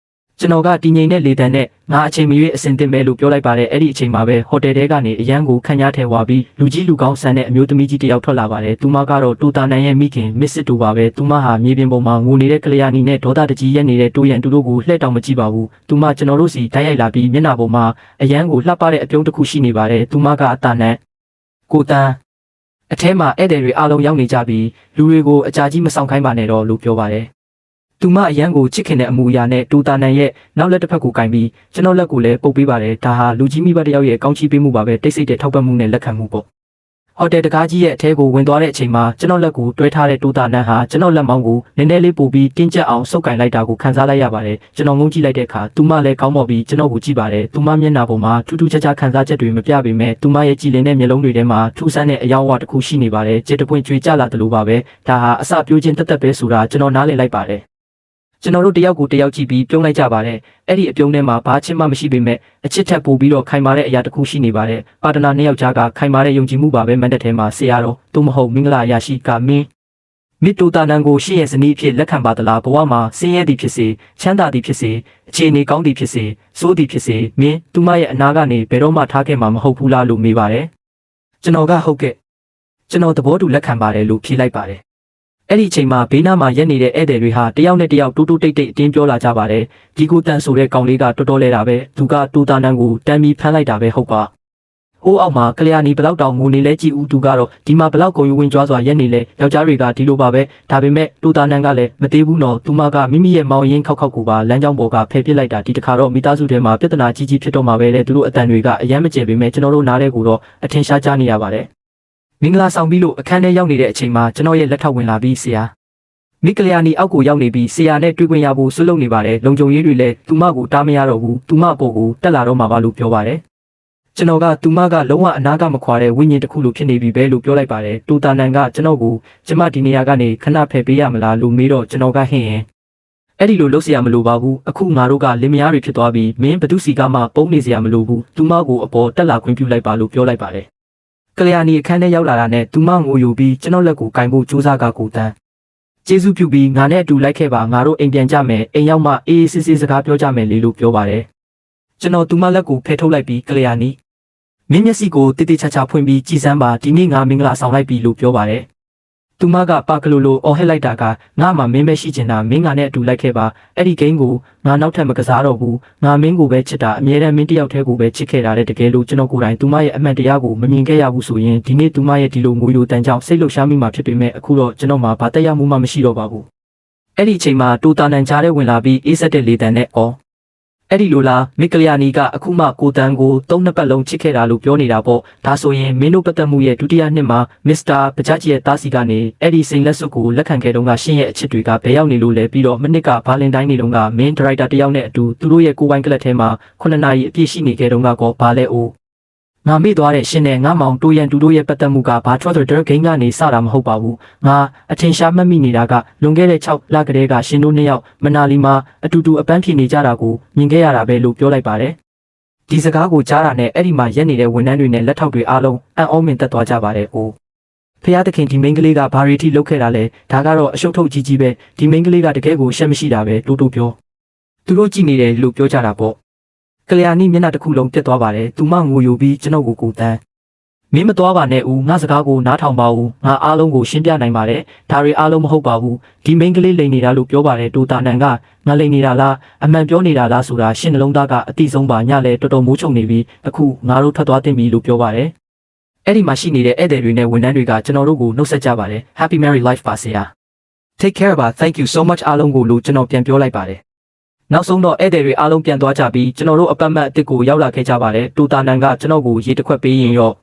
A: ်ကျွန်တော်ကတည်ငြိမ်တဲ့လေတံနဲ့ငါအချိန်မရွေးအဆင်သင့်ပဲလို့ပြောလိုက်ပါတယ်အဲ့ဒီအချိန်မှာပဲဟိုတယ်ထဲကနေအရန်ကိုခန့်ညားထဲဝါပြီးလူကြီးလူကောင်းဆန်တဲ့အမျိုးသမီးကြီးတစ်ယောက်ထွက်လာပါတယ်သူမကတော့တူတာနန်ရဲ့မိခင်မစ်စစ်တူပါပဲသူမဟာမြေပြင်ပေါ်မှာငိုနေတဲ့ကလျာဏီနဲ့ဒေါသတကြီးရက်နေတဲ့တိုးရန်တူတို့ကိုလှည့်တောင်မကြည့်ပါဘူးသူမကျွန်တော်တို့စီတိုက်ရိုက်လာပြီးမျက်နှာပေါ်မှာအရန်ကိုလှပတဲ့အပြုံးတစ်ခုရှိနေပါတယ်သူမကအတာနန်ကိုတန်းအထဲမှာဧည့်သည်တွေအားလုံးရောက်နေကြပြီးလူတွေကိုအကြာကြီးမဆောင်ခိုင်းပါနဲ့တော့လို့ပြောပါတယ်သူမအရန်ကိုချစ်ခင်တဲ့အမူအရာနဲ့တူတာနန်ရဲ့နောက်လက်တစ်ဖက်ကိုကင်ပြီးကျွန်တော်လက်ကိုလည်းပုတ်ပေးပါတယ်ဒါဟာလူကြီးမိဘတစ်ယောက်ရဲ့ကောင်းချီးပေးမှုပါပဲတိတ်ဆိတ်တဲ့ထောက်ပံ့မှုနဲ့လက်ခံမှုပေါ့ဟိုတယ်တကားကြီးရဲ့အထဲကိုဝင်သွားတဲ့အချိန်မှာကျွန်တော်လက်ကိုတွဲထားတဲ့တူတာနန်ဟာကျွန်တော်လက်မောင်းကိုနည်းနည်းလေးပို့ပြီးတင်းကျပ်အောင်ဆုပ်ကင်လိုက်တာကိုခံစားလိုက်ရပါတယ်ကျွန်တော်ငုံကြည့်လိုက်တဲ့အခါသူမလည်းကောင်းမော့ပြီးကျွန်တော်ကိုကြည့်ပါတယ်သူမမျက်နှာပေါ်မှာထူးထူးခြားခြားခံစားချက်တွေမပြပေမဲ့သူမရဲ့ကြည်လင်တဲ့မျက်လုံးတွေထဲမှာထူးဆန်းတဲ့အယောင်ဝါတစ်ခုရှိနေပါတယ်ကြည်တပွင့်ကြွေကြလာတယ်လို့ပါပဲဒါဟာအစပြိုးခြင်းတက်တက်ပဲဆိုတာကျွန်တော်နားလည်လိုက်ပါတယ်ကျွန်တော်တို့တယောက်ကိုတယောက်ကြည့်ပြီးပြုံးလိုက်ကြပါတယ်အဲ့ဒီအပြုံးထဲမှာဘာချစ်မှမရှိပေမဲ့အချစ်ထက်ပိုပြီးတော့ခိုင်မာတဲ့အရာတစ်ခုရှိနေပါတယ်ပါတနာနှစ်ယောက်ကြားကခိုင်မာတဲ့ယုံကြည်မှုပါပဲမန်တက်ထဲမှာဆရာတော်သို့မဟုတ်မင်္ဂလာအရာရှိကမင်းမစ်တူတာနန်ကိုရှေ့ရဲ့ဇနီးဖြစ်လက်ခံပါသလားဘဝမှာဆင်းရဲသည်ဖြစ်စေချမ်းသာသည်ဖြစ်စေအခြေအနေကောင်းသည်ဖြစ်စေစိုးသည်ဖြစ်စေမင်းသူမရဲ့အနာကနေဘယ်တော့မှထားခဲ့မှာမဟုတ်ဘူးလားလို့မေးပါတယ်ကျွန်တော်ကဟုတ်ကဲ့ကျွန်တော်သဘောတူလက်ခံပါတယ်လို့ဖြေလိုက်ပါတယ်အဲ့ဒီအချိန်မှာဘေးနားမှာရက်နေတဲ့ဧည့်သည်တွေဟာတယောက်နဲ့တယောက်တိုးတိုးတိတ်တိတ်အတင်းပြောလာကြပါတယ်ဒီကိုတန်ဆိုတဲ့ကောင်လေးကတော်တော်လဲတာပဲသူကတူတာနန်ကိုတမ်းပြီးဖမ်းလိုက်တာပဲဟုတ်ပါဟိုးအောက်မှာကလျာဏီဘလောက်တောင်ငိုနေလဲကြည့်ဦးသူကတော့ဒီမှာဘလောက်ကိုဝင်ကြွားစွာရက်နေလဲယောက်ျားတွေကဒီလိုပါပဲဒါပေမဲ့တူတာနန်ကလည်းမသေးဘူးနော်သူမကမိမိရဲ့မောင်ရင်ခောက်ခောက်ကိုပါလမ်းကြောင်းပေါ်ကဖယ်ပစ်လိုက်တာဒီတခါတော့မိသားစုထဲမှာပြဿနာကြီးကြီးဖြစ်တော့မှာပဲလေသူတို့အတန်တွေကအယမ်းမကျယ်ပေမဲ့ကျွန်တော်တို့နားတဲ့ကိုတော့အထင်ရှားကြနေရပါတယ်မင်္ဂလာဆောင်ပြီးလို့အခန်းထဲရောက်နေတဲ့အချိန်မှာကျွန်တော်ရဲ့လက်ထောက်ဝင်လာပြီးဆရာမိကလျာဏီအောက်ကိုရောက်နေပြီးဆရာနဲ့တွေ့ခွင့်ရဖို့ဆွလုပ်နေပါတယ်လုံခြုံရေးတွေလည်းသူမကိုတားမရတော့ဘူးသူမအပေါ်ကိုတက်လာတော့မှာပါလို့ပြောပါတယ်ကျွန်တော်ကသူမကလုံးဝအနာကမခွာတဲ့ဝိညာဉ်တစ်ခုလိုဖြစ်နေပြီပဲလို့ပြောလိုက်ပါတယ်တူတာနန်ကကျွန်တော်ကိုကျမဒီနေရာကနေခဏဖယ်ပေးရမလားလို့မေးတော့ကျွန်တော်ကဟင်းရင်အဲ့ဒီလိုလုပ်เสียရမလို့ပါဘူးအခုငါတို့ကလင်မယားတွေဖြစ်သွားပြီးမင်းဘသူစီကမှပုံနေเสียရမလို့ဘူးသူမကိုအပေါ်တက်လာခွင့်ပြုလိုက်ပါလို့ပြောလိုက်ပါတယ်ကလျာဏီအခန်းထဲရောက်လာတာနဲ့သူမငိုယိုပြီးကျွန်တော်လက်ကိုကင်ဖို့ကြိုးစားကကိုတန်းကျေးဇူးပြုပြီးငါနဲ့အတူလိုက်ခဲ့ပါငါတို့အိမ်ပြန်ကြမယ်အိမ်ရောက်မှအေးအေးဆေးဆေးစကားပြောကြမယ်လေလို့ပြောပါတယ်ကျွန်တော်သူမလက်ကိုဖယ်ထုတ်လိုက်ပြီးကလျာဏီမင်းမျက်စိကိုတိတိကျကျဖွင့်ပြီးကြည်စမ်းပါဒီနေ့ငါမင်္ဂလာဆောင်လိုက်ပြီလို့ပြောပါတယ်သူမကပါကလိုလိုအော်ဟစ်လိုက်တာကငါမှမင်းပဲရှိချင်တာမင်းငါနဲ့အတူလိုက်ခဲ့ပါအဲ့ဒီဂိမ်းကိုငါနောက်ထပ်မကစားတော့ဘူးငါမင်းကိုပဲချစ်တာအမြဲတမ်းမင်းတယောက်တည်းကိုပဲချစ်ခဲ့တာတဲ့တကယ်လို့ကျွန်တော်ကိုယ်တိုင်သူမရဲ့အမှန်တရားကိုမမြင်ခဲ့ရဘူးဆိုရင်ဒီနေ့သူမရဲ့ဒီလိုငွေလိုတန်ကြောင်စိတ်လှုပ်ရှားမိမှာဖြစ်ပေမဲ့အခုတော့ကျွန်တော်မှာဘာတက်ရောက်မှုမှမရှိတော့ပါဘူးအဲ့ဒီအချိန်မှာတူတာနန်ကြားထဲဝင်လာပြီးအေးဆက်တဲ့လေတံနဲ့အော် အဲ့ဒီလိုလားမစ်ကလျာနီကအခုမှကိုတန်ကို၃နှစ်ပတ်လုံးချစ်ခဲ့တာလို့ပြောနေတာပေါ့ဒါဆိုရင်မင်းတို့ပတ်သက်မှုရဲ့ဒုတိယနှစ်မှာမစ္စတာပဂျာဂျီရဲ့တားစီကနေအဲ့ဒီစိန်လက်စွပ်ကိုလက်ခံခဲ့တုန်းကရှင်းရဲ့အချစ်တွေကဘယ်ရောက်နေလို့လဲပြီးတော့မနစ်ကဘာလင်တိုင်းနေတုန်းကမင်းဒါရိုက်တာတယောက်နဲ့အတူသူတို့ရဲ့ကိုယ်ပိုင်ကလပ်ထဲမှာ9နာရီအပြည့်ရှိနေခဲ့တုန်းကောဘာလဲအိုးငါမေ့သွားတဲ့ရှင်နဲ့ငါမောင်တိုးရန်တူတို့ရဲ့ပတ်သက်မှုကဘာ Trother Game ကနေစတာမဟုတ်ပါဘူးငါအထင်ရှားမှတ်မိနေတာကလွန်ခဲ့တဲ့6လကတည်းကရှင်တို့နှစ်ယောက်မနာလီမှာအတူတူအပန်းဖြေနေကြတာကိုမြင်ခဲ့ရတာပဲလို့ပြောလိုက်ပါတယ်ဒီစကားကိုကြားတာနဲ့အဲ့ဒီမှာရက်နေတဲ့ဝန်ထမ်းတွေနဲ့လက်ထောက်တွေအားလုံးအံ့ဩမင်သက်သွားကြပါတယ်အိုးဖျားသခင်ဒီမိန်းကလေးကဘာရီတီလုပ်ခဲ့တာလဲဒါကတော့အရှုပ်ထုတ်ကြီးကြီးပဲဒီမိန်းကလေးကတကယ်ကိုရှက်မရှိတာပဲတိုးတိုးပြောသူတို့ကြည့်နေတယ်လို့ပြောကြတာပေါ့ကလျာဏီမျက်နှာတစ်ခုလုံးပြတ်သွားပါတယ်သူမငိုယိုပြီးကျွန်ုပ်ကိုတန်းမင်းမသွားပါနဲ့ဦးငါစကားကိုနားထောင်ပါဦးငါအားလုံးကိုရှင်းပြနိုင်ပါတယ်ဒါတွေအားလုံးမဟုတ်ပါဘူးဒီမိန်းကလေးလိန်နေတာလို့ပြောပါတယ်တိုတာနန်ကငါလိန်နေတာလားအမှန်ပြောနေတာလားဆိုတာရှင်းနှလုံးသားကအတိဆုံးပါညလဲတော်တော်မိုးချုံနေပြီးအခုငါတို့ထွက်သွားတင်ပြီလို့ပြောပါတယ်အဲ့ဒီမှာရှိနေတဲ့ဧည့်သည်တွေနဲ့ဝန်ထမ်းတွေကကျွန်တော်တို့ကိုနှုတ်ဆက်ကြပါတယ် Happy Merry Life ပါဆရာ Take care ပါ Thank you so much အားလုံးကိုလို့ကျွန်တော်ပြန်ပြောလိုက်ပါတယ်နောက်ဆုံးတော့ဧည့်သည်တွေအားလုံးပြန်သွားကြပြီးကျွန်တော်တို့အပတ်မှတ်အစ်စ်ကိုရောက်လာခဲ့ကြပါတယ်တိုတာနန်ကကျွန်တော်ကိုရေတစ်ခွက်ပေးရင်ရော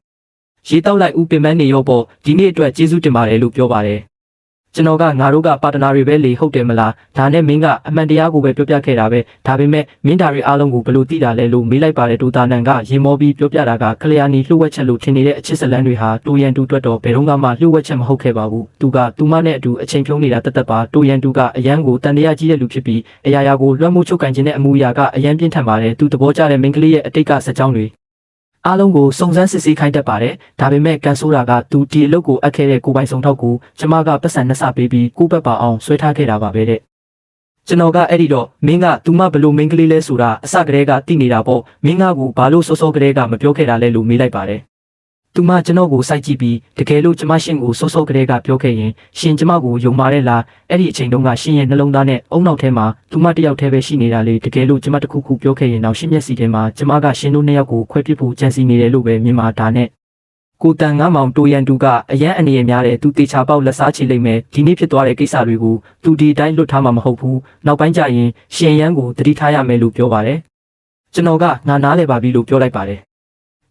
A: ရေတောက်လိုက်ဦးပင်မနေရောပေါ့ဒီနေ့အတွက်ကျေးဇူးတင်ပါတယ်လို့ပြောပါတယ်ကျွန်တော်ကငါတို့ကပါတနာတွေပဲလေဟုတ်တယ်မလားဒါနဲ့မင်းကအမှန်တရားကိုပဲပြောပြခဲ့တာပဲဒါပေမဲ့မင်းဓာတွေအားလုံးကိုဘယ်လိုသိတာလဲလို့မေးလိုက်ပါတယ်တိုတာနန်ကရင်မောပြီးပြောပြတာကကလျာဏီလှုပ်ဝက်ချက်လို့ထင်နေတဲ့အချစ်စလန်းတွေဟာတိုရန်တူတွက်တော့ဘယ်တော့မှလှုပ်ဝက်ချက်မဟုတ်ခဲ့ပါဘူးသူကသူမနဲ့အတူအချိန်ဖြုံးနေတာတသက်ပါတိုရန်တူကအရန်ကိုတန်တရားကြီးတဲ့လူဖြစ်ပြီးအရာရာကိုလွှမ်းမိုးချုပ်ကန်ခြင်းတဲ့အမူအရာကအရန်ပြင်းထန်ပါတယ်သူသဘောကျတဲ့မိန်းကလေးရဲ့အတိတ်ကစကြောင်းတွေအားလုံးကိုစုံစမ်းစစ်ဆေးခိုင်းတတ်ပါတယ်ဒါပေမဲ့ကန်ဆိုးတာကသူဒီအလုပ်ကိုအပ်ခဲ့တဲ့ကိုပိုင်ဆောင်ထောက်ကိုကျမကပတ်စံနှစ်ဆပေးပြီးကိုဘက်ပါအောင်ဆွဲထားခဲ့တာပါပဲတဲ့ကျွန်တော်ကအဲ့ဒီတော့မင်းကသူမဘလို့မင်းကလေးလဲဆိုတာအစကတည်းကသိနေတာပေါ့မင်းကကိုဘာလို့စောစောကတည်းကမပြောခဲ့တာလဲလို့မေးလိုက်ပါတယ်သူမကျွန်တော်ကိုစိုက်ကြည့်ပြီးတကယ်လို့ကျမရှင်ကိုစောစောကတည်းကပြောခဲ့ရင်ရှင်ကျမကိုယုံမာတဲ့လားအဲ့ဒီအချိန်တုန်းကရှင်ရဲ့နှလုံးသားနဲ့အုံနောက်ထဲမှာသူမတယောက်တည်းပဲရှိနေတာလေတကယ်လို့ကျမတခုခုပြောခဲ့ရင်တော့ရှင်မျက်စိထဲမှာကျမကရှင်တို့နှစ်ယောက်ကိုခွဲပစ်ဖို့ကြံစီနေတယ်လို့ပဲမြင်မှာဒါနဲ့ကိုတန်ငါမောင်တိုရန်တူကအရန်အနေရများတယ်သူတေချာပေါက်လက်စားချေလိုက်မယ်ဒီနေ့ဖြစ်သွားတဲ့ကိစ္စတွေကိုသူဒီတိုင်းလွတ်ထားမှာမဟုတ်ဘူးနောက်ပိုင်းကျရင်ရှင်ရန်ကိုတတိထားရမယ်လို့ပြောပါတယ်ကျွန်တော်ကငါနားလဲပါပြီလို့ပြောလိုက်ပါတယ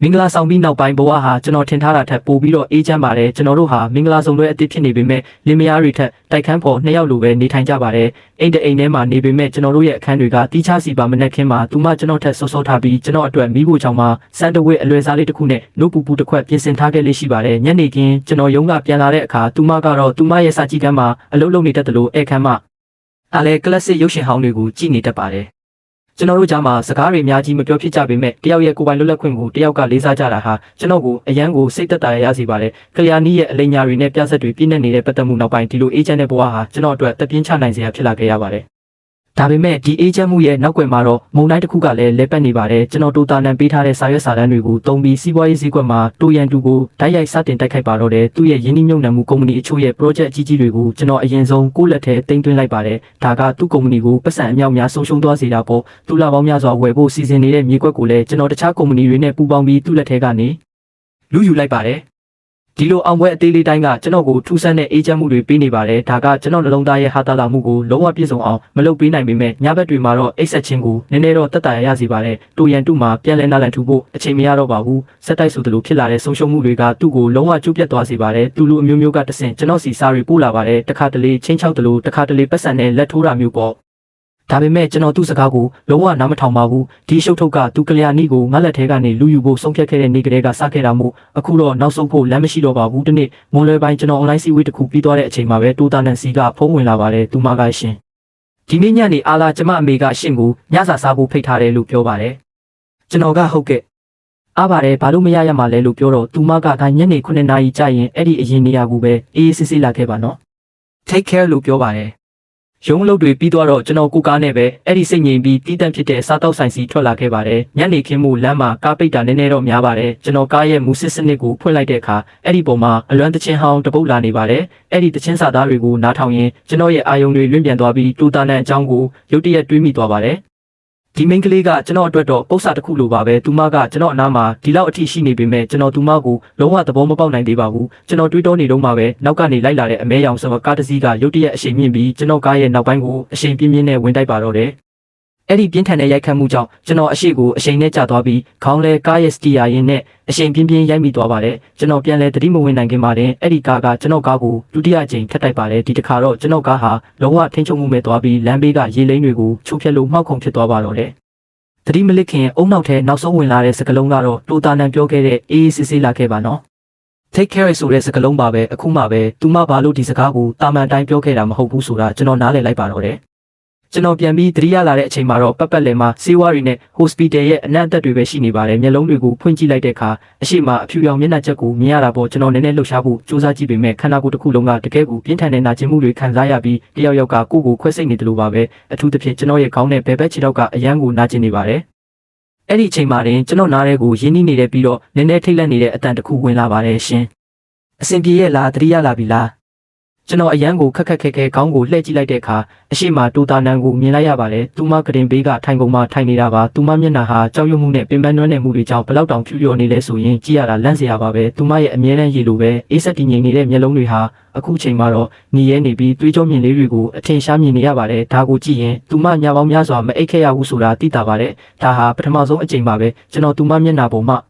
A: ်မင်္ဂလာဆောင်ပြီးနောက်ပိုင်းဘဝဟာကျွန်တော်ထင်ထားတာထက်ပိုပြီးတော့အေးချမ်းပါတယ်ကျွန်တော်တို့ဟာမင်္ဂလာဆောင်တွေအသစ်ဖြစ်နေပေမဲ့လင်မယားတွေထက်တိုက်ခန်းပေါ်နှစ်ယောက်လိုပဲနေထိုင်ကြပါတယ်အိမ်တအိမ်ထဲမှာနေပေမဲ့ကျွန်တော်တို့ရဲ့အခန်းတွေကတီးခြားစီပါမနဲ့ခင်းမှာသူမကျွန်တော်ထက်စောစောထားပြီးကျွန်တော်အတွက်မိဖို့ချောင်းမှာစန်တဝစ်အလွယ်စားလေးတစ်ခုနဲ့နို့ပူပူတစ်ခွက်ပြင်ဆင်ထားခဲ့လေးရှိပါတယ်ညနေခင်းကျွန်တော်ရုံးကပြန်လာတဲ့အခါသူမကတော့သူမရဲ့စာကြည့်ခန်းမှာအလုပ်လုပ်နေတတ်တယ်လို့ဧခန်းမှာအားလေကလပ်စစ်ရုပ်ရှင်ဟောင်းတွေကိုကြည့်နေတတ်ပါတယ်ကျွန်တော်တို့ကြားမှာစကားတွေအများကြီးမပြောဖြစ်ကြပေမဲ့တယောက်ရဲ့ကိုယ်ပိုင်လွတ်လပ်ခွင့်ကိုတယောက်ကလေးစားကြတာဟာကျွန်တော်ကိုအရန်ကိုစိတ်သက်သာရစေပါတယ်။ကလျာဏီရဲ့အလိညာတွေနဲ့ပြဆက်တွေပြည့်နေနေတဲ့ပတ်သက်မှုနောက်ပိုင်းဒီလိုအေဂျင့်တဲ့ဘဝဟာကျွန်တော်အတွက်တပြင်းချနိုင်စရာဖြစ်လာခဲ့ရပါတယ်။ဒါပေမဲ့ဒီအေဂျင့်မှုရဲ့နောက်ွယ်မှာတော့မုံတိုင်းတစ်ခုကလည်းလဲပတ်နေပါတယ်ကျွန်တော်တိုတာနန်ပေးထားတဲ့စာရွက်စာတမ်းတွေကိုတုံးပြီးစီးပွားရေးဈေးကွက်မှာတိုရန်တူကိုတိုက်ရိုက်စတင်တိုက်ခိုက်ပါတော့တယ်သူ့ရဲ့ယင်းနှိမ့်ညွန့်နှံမှုကုမ္ပဏီအချို့ရဲ့ project အကြီးကြီးတွေကိုကျွန်တော်အရင်ဆုံးကိုယ့်လက်ထဲတင်သွင်းလိုက်ပါတယ်ဒါကသူ့ကုမ္ပဏီကိုပတ်စံအမြောက်များဆုံးရှုံးသွားစေတာပေါ့သူ့လာပေါင်းများစွာဝယ်ဖို့စီစဉ်နေတဲ့မြေကွက်ကိုလည်းကျွန်တော်တခြားကုမ္ပဏီတွေနဲ့ပူးပေါင်းပြီးသူ့လက်ထဲကနေလူယူလိုက်ပါတယ်ဒီလိုအောင်ပွဲအသေးလေးတိုင်းကကျွန်တော်ကိုထူးဆန်းတဲ့အေဂျင့်မှုတွေပေးနေပါတယ်ဒါကကျွန်တော်နှလုံးသားရဲ့ဟာတာလာမှုကိုလုံးဝပြည့်စုံအောင်မလုပ်ပေးနိုင်ပေမဲ့ညဘက်တွေမှာတော့အိတ်ဆက်ချင်းကိုနည်းနည်းတော့တက်တာရစေပါတယ်တိုရန်တူမှာပြန်လဲနားလည်ထူဖို့အချိန်မရတော့ပါဘူးစက်တိုက်ဆိုသလိုဖြစ်လာတဲ့ဆုံးရှုံးမှုတွေကသူ့ကိုလုံးဝကျုပ်ပြတ်သွားစေပါတယ်သူလူအမျိုးမျိုးကတဆင့်ကျွန်တော်စီစားတွေပို့လာပါတယ်တခါတလေချင်းချောက်တလို့တခါတလေပတ်စံနဲ့လက်ထိုးတာမျိုးပေါ့ဒါပေမဲ့ကျွန်တော်သူ့စကားကိုလုံးဝနားမထောင်ပါဘူးဒီရှုပ်ထုတ်ကသူကလျာဏီကိုငါလက်ထဲကနေလူယူဖို့ဆုံးဖြတ်ခဲ့တဲ့နေ့ကလေးကစခဲ့တာမို့အခုတော့နောက်ဆုံးဖို့လမ်းမရှိတော့ပါဘူးဒီနေ့မွန်လွယ်ပိုင်းကျွန်တော် online စီဝေးတစ်ခုပြီးသွားတဲ့အချိန်မှာပဲတိုတာနန်စီကဖုန်းဝင်လာပါတယ်သူမကရှင်ဒီနေ့ညနေအားလာကျမအမေကရှင်ကိုညစာစားဖို့ဖိတ်ထားတယ်လို့ပြောပါတယ်ကျွန်တော်ကဟုတ်ကဲ့အားပါတယ်ဘာလို့မရရမှာလဲလို့ပြောတော့သူမကဒါညနေ9 နာရီကြာရင်အဲ့ဒီအရင်နေရာကိုပဲအေးအေးဆေးဆေးလာခဲ့ပါနော် take care လို့ပြောပါတယ်ရုံးလုပ်တွေပြီးသွားတော့ကျွန်တော်ကိုကားနဲ့ပဲအဲ့ဒီစိတ်ငြိမ်ပြီးတီးတန့်ဖြစ်တဲ့စားတောက်ဆိုင်စီထွက်လာခဲ့ပါတယ်ညနေခင်းမှုလမ်းမှာကားပိတ်တာနည်းနည်းတော့များပါတယ်ကျွန်တော်ကားရဲ့မူစစ်စနစ်ကိုဖွင့်လိုက်တဲ့အခါအဲ့ဒီပုံမှာအလွမ်းတချင်းဟောင်းတပုတ်လာနေပါတယ်အဲ့ဒီတချင်းစာသားတွေကိုနားထောင်ရင်ကျွန်တော်ရဲ့အာယုံတွေလွင့်ပြန်သွားပြီးတူတာနန်အကြောင်းကိုရုတ်တရက်တွေးမိသွားပါတယ်ဒီမိန်းကလေးကကျွန်တော်အတွက်တော့ပု္ပ္ပစာတစ်ခုလိုပါပဲသူမကကျွန်တော်အနားမှာဒီလောက်အထိရှိနေပေမဲ့ကျွန်တော်သူမကိုလုံးဝသဘောမပေါက်နိုင်သေးပါဘူးကျွန်တော်တွေးတောနေတော့မှပဲနောက်ကနေလိုက်လာတဲ့အမဲရောင်စကားတစ်စီးကရုတ်တရက်အရှိန်မြင့်ပြီးကျွန်တော်ကားရဲ့နောက်ပိုင်းကိုအရှိန်ပြင်းပြင်းနဲ့ဝင်တိုက်ပါတော့တယ် အဲ့ဒီပြင်းထန်တဲ့ရိုက်ခတ်မှုကြောင့်ကျွန်တော်အရှိကိုအရှိန်နဲ့ကျသွားပြီးခေါင်းလဲကားရဲ့စတီယာရင်းနဲ့အရှိန်ပြင်းပြင်းရိုက်မိသွားပါတယ်ကျွန်တော်ပြန်လဲသတိမဝင်နိုင်ခင်မှာတင်အဲ့ဒီကားကကျွန်တော်ကားကိုဒုတိယအကြိမ်ထပ်တိုက်ပါတယ်ဒီတစ်ခါတော့ကျွန်တော်ကားဟာလုံးဝထိန်းချုပ်မှုမဲ့သွားပြီးလမ်းဘေးကရေလိမ့်တွေကိုချိုးဖျက်လို့မှောက်ခုံဖြစ်သွားပါတော့တယ်သတိမလစ်ခင်အုံနောက်ထဲနောက်ဆုံးဝင်လာတဲ့စကလုံးကတော့တိုတာနန်ပြောခဲ့တဲ့အေးအေးဆေးဆေးလာခဲ့ပါနော် take care ဆိုတဲ့စကားလုံးပါပဲအခုမှပဲသူမဘာလို့ဒီစကားကိုတာမန်တိုင်းပြောခဲ့တာမဟုတ်ဘူးဆိုတာကျွန်တော်နားလည်လိုက်ပါတော့တယ်ကျွန်တော်ပြန်ပြီးသတိရလာတဲ့အချိန်မှာတော့ပတ်လည်မှာဆေးဝါးတွေနဲ့ hospital ရဲ့အနံ့အသက်တွေပဲရှိနေပါတယ်မျက်လုံးတွေကိုဖွင့်ကြည့်လိုက်တဲ့အခါအရှိမအဖြူရောင်မျက်နှာချက်ကိုမြင်ရတာပေါ့ကျွန်တော်နည်းနည်းလှုပ်ရှားဖို့စူးစမ်းကြည့်ပေမဲ့ခန္ဓာကိုယ်တစ်ခုလုံးကတကယ်ကိုပြင်းထန်တဲ့နာကျင်မှုတွေခံစားရပြီးတယောက်ယောက်ကကိုယ့်ကိုခွဲစိတ်နေတယ်လို့ပါပဲအထူးသဖြင့်ကျွန်တော်ရဲ့ခေါင်းနဲ့ဘယ်ဘက်ခြေထောက်ကအယမ်းကိုနာကျင်နေပါတယ်အဲ့ဒီအချိန်မှာတင်ကျွန်တော်နားထဲကိုရင်းနှီးနေတဲ့ပြီးတော့နည်းနည်းထိတ်လန့်နေတဲ့အတန်တစ်ခုဝင်လာပါတယ်ရှင်အဆင်ပြေရဲ့လားသတိရလာပြီလားကျွန်တော်အရန်ကိုခက်ခက်ခဲခဲခေါင်းကိုလှည့်ကြည့်လိုက်တဲ့အခါအရှိမတူတာနန်ကိုမြင်လိုက်ရပါတယ်သူမကရင်ဘေးကထိုင်ကုန်မှထိုင်နေတာပါသူမမျက်နှာဟာကြောက်ရွံ့မှုနဲ့ပင်ပန်းနွမ်းနယ်မှုတွေကြောင့်ဘလောက်တောင်ဖြူဖြူနေလဲဆိုရင်ကြည့်ရတာလန့်စရာပါပဲသူမရဲ့အမြဲတမ်းရည်လိုပဲအေးဆက်တည်ငြိမ်နေတဲ့မျက်လုံးတွေဟာအခုချိန်မှာတော့ညီရဲနေပြီးသွေးကြောမြင်လေးတွေကိုအထင်ရှားမြင်နေရပါတယ်ဒါကိုကြည့်ရင်သူမညာပေါင်းများစွာမအိတ်ခဲ့ရဘူးဆိုတာသိတာပါတယ်ဒါဟာပထမဆုံးအကြိမ်ပါပဲကျွန်တော်သူမမျက်နှာပေါ်မှာ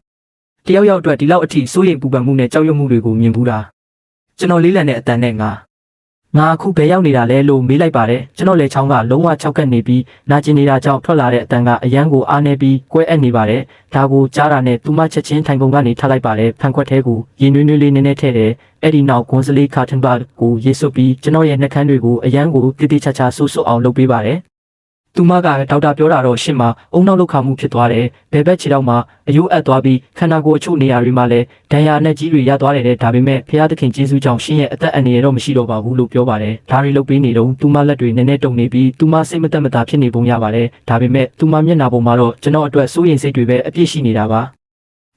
A: တယောက်ယောက်အတွက်ဒီလောက်အထိစိုးရိမ်ပူပန်မှုနဲ့ကြောက်ရွံ့မှုတွေကိုမြင်ဘူးတာကျွန်တော်လေးလံတဲ့အတန်နဲ့ငါအခုဘယ်ရောက်နေတာလဲလို့မေးလိုက်ပါတယ်ကျွန်တော်လေချောင်းကလုံးဝခြောက်ကပ်နေပြီးနာကျင်နေတာကြောင့်ထွက်လာတဲ့အတန်ကအယမ်းကိုအားနေပြီးကွဲအပ်နေပါတယ်ဒါကိုကြားတာနဲ့သူမချက်ချင်းထိုင်ကုန်ကနေထားလိုက်ပါတယ်ဖန်ခွက်ထဲကိုရင်နွေးနွေးလေးနည်းနည်းထည့်တယ်အဲ့ဒီနောက်ဂွန်စလေးကာတန်ဘတ်ကိုရေဆွပြီးကျွန်တော်ရဲ့နှာခမ်းတွေကိုအယမ်းကိုတိတိကျကျဆူဆူအောင်လုပ်ပေးပါတယ်သူမကဒေါက်တာပြောတာတော့ရှင်းမှာအုံနောက်လောက်ခါမှုဖြစ်သွားတယ်ဘယ်ဘက်ခြေထောက်မှာအယိုးအပ်သွားပြီးခန္ဓာကိုယ်အချို့နေရာတွေမှာလည်းဒဏ်ရာနဲ့ကြီးတွေရသွားတယ်ဒါပေမဲ့ဖျားသခင်ကျေးဇူးကြောင့်ရှင်းရဲ့အသက်အန္တရာယ်တော့မရှိတော့ပါဘူးလို့ပြောပါတယ်ဒါတွေလုပ်ပေးနေတော့သူမလက်တွေနည်းနည်းတုံနေပြီးသူမစိတ်မသက်မသာဖြစ်နေပုံရပါတယ်ဒါပေမဲ့သူမမျက်နှာပေါ်မှာတော့ကျွန်တော်အတွက်စိုးရိမ်စိတ်တွေပဲအပြည့်ရှိနေတာပါ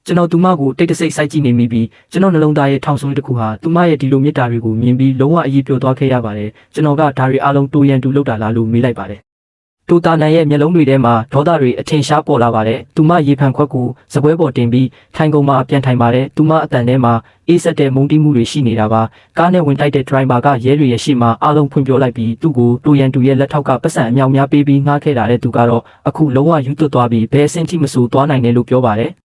A: ကျွန်တော်သူမကိုတိတ်တဆိတ်စိုက်ကြည့်နေမိပြီးကျွန်တော်နှလုံးသားရဲ့ထောင်ဆွေးတစ်ခုဟာသူမရဲ့ဒီလိုမေတ္တာတွေကိုမြင်ပြီးလုံးဝအရေးပြောသွားခဲ့ရပါတယ်ကျွန်တော်ကဒါတွေအလုံးတူရန်တူလောက်တာလားလို့မေးလိုက်ပါတယ်တူတာနန်ရဲ့မျက်လုံးတွေထဲမှာဒေါသတွေအထင်ရှားပေါ်လာပါတယ်။သူမရေဖန်ခွက်ကိုစပွဲပေါ်တင်ပြီးထိုင်ကုန်မှာပြန်ထိုင်ပါတယ်။သူမအတန်ထဲမှာအေးဆက်တဲ့မုန်တီးမှုတွေရှိနေတာပါ။ကားနဲ့ဝင်တိုက်တဲ့ဒရိုင်ဘာကရဲတွေရဲ့ရှေ့မှာအားလုံးဖွင့်ပြလိုက်ပြီးသူ့ကိုတူရန်တူရဲ့လက်ထောက်ကပတ်စံအမြောက်များပေးပြီးငှားခဲ့တာတဲ့သူကတော့အခုလုံးဝယူသွတ်သွားပြီးဘယ်အဆင့်ထိမဆိုသွားနိုင်တယ်လို့ပြောပါတယ်။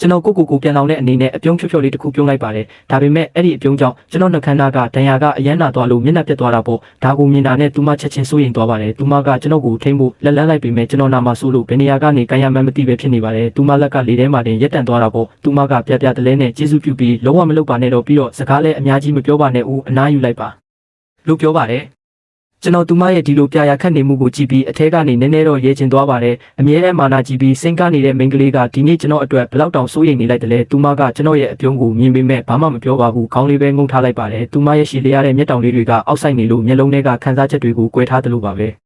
A: ကျွန်တော်ကိုပြန်လောင်တဲ့အနေနဲ့အပြုံးဖြော့လေးတစ်ခုပြုံးလိုက်ပါတယ်ဒါပေမဲ့အဲ့ဒီအပြုံးကြောင့်ကျွန်တော်နှာခမ်းသားကဒဏ်ရာကအယမ်းနာသွားလို့မျက်နှာပြတ်သွားတာပေါ့ဒါကိုမြင်တာနဲ့သူမချက်ချင်းစိုးရိမ်သွားပါတယ်သူမကကျွန်တော်ကိုထိမ့်ဖို့လက်လန်းလိုက်ပေမဲ့ကျွန်တော်နာမဆိုးလို့ဘယ်နေရာကနေကန်ရမှန်းမသိပဲဖြစ်နေပါတယ်သူမလက်ကလေထဲမှာတင်ရက်တန့်သွားတာပေါ့သူမကပြတလဲနဲ့ကျေးဇူးပြုပြီးလုံးဝမလုပ်ပါနဲ့တော့ပြီးတော့စကားလည်းအများကြီးမပြောပါနဲ့ဦးအနားယူလိုက်ပါလို့ပြောပါတယ်ကျွန်တော်သူမရဲ့ဒီလိုပြရာခတ်နေမှုကိုကြည့်ပြီးအထဲကနေနည်းနည်းတော့ရဲချင်သွားပါတယ်အမြဲတမ်းမာနာကြည့်ပြီးစိတ်ကားနေတဲ့မိန်းကလေးကဒီနေ့ကျွန်တော်အတွက်ဘလောက်တောင်စိုးရိမ်နေလိုက်တယ်လဲသူမကကျွန်တော်ရဲ့အပြုံးကိုမြင်ပေမဲ့ဘာမှမပြောပါဘူးခေါင်းလေးပဲငုံထားလိုက်ပါတယ်သူမရဲ့ရှည်လျားတဲ့မျက်တောင်လေးတွေကအောက်ဆိုင်နေလို့မျက်လုံးထဲကခန်းစားချက်တွေကို꿰ထားတယ်လို့ပါပဲ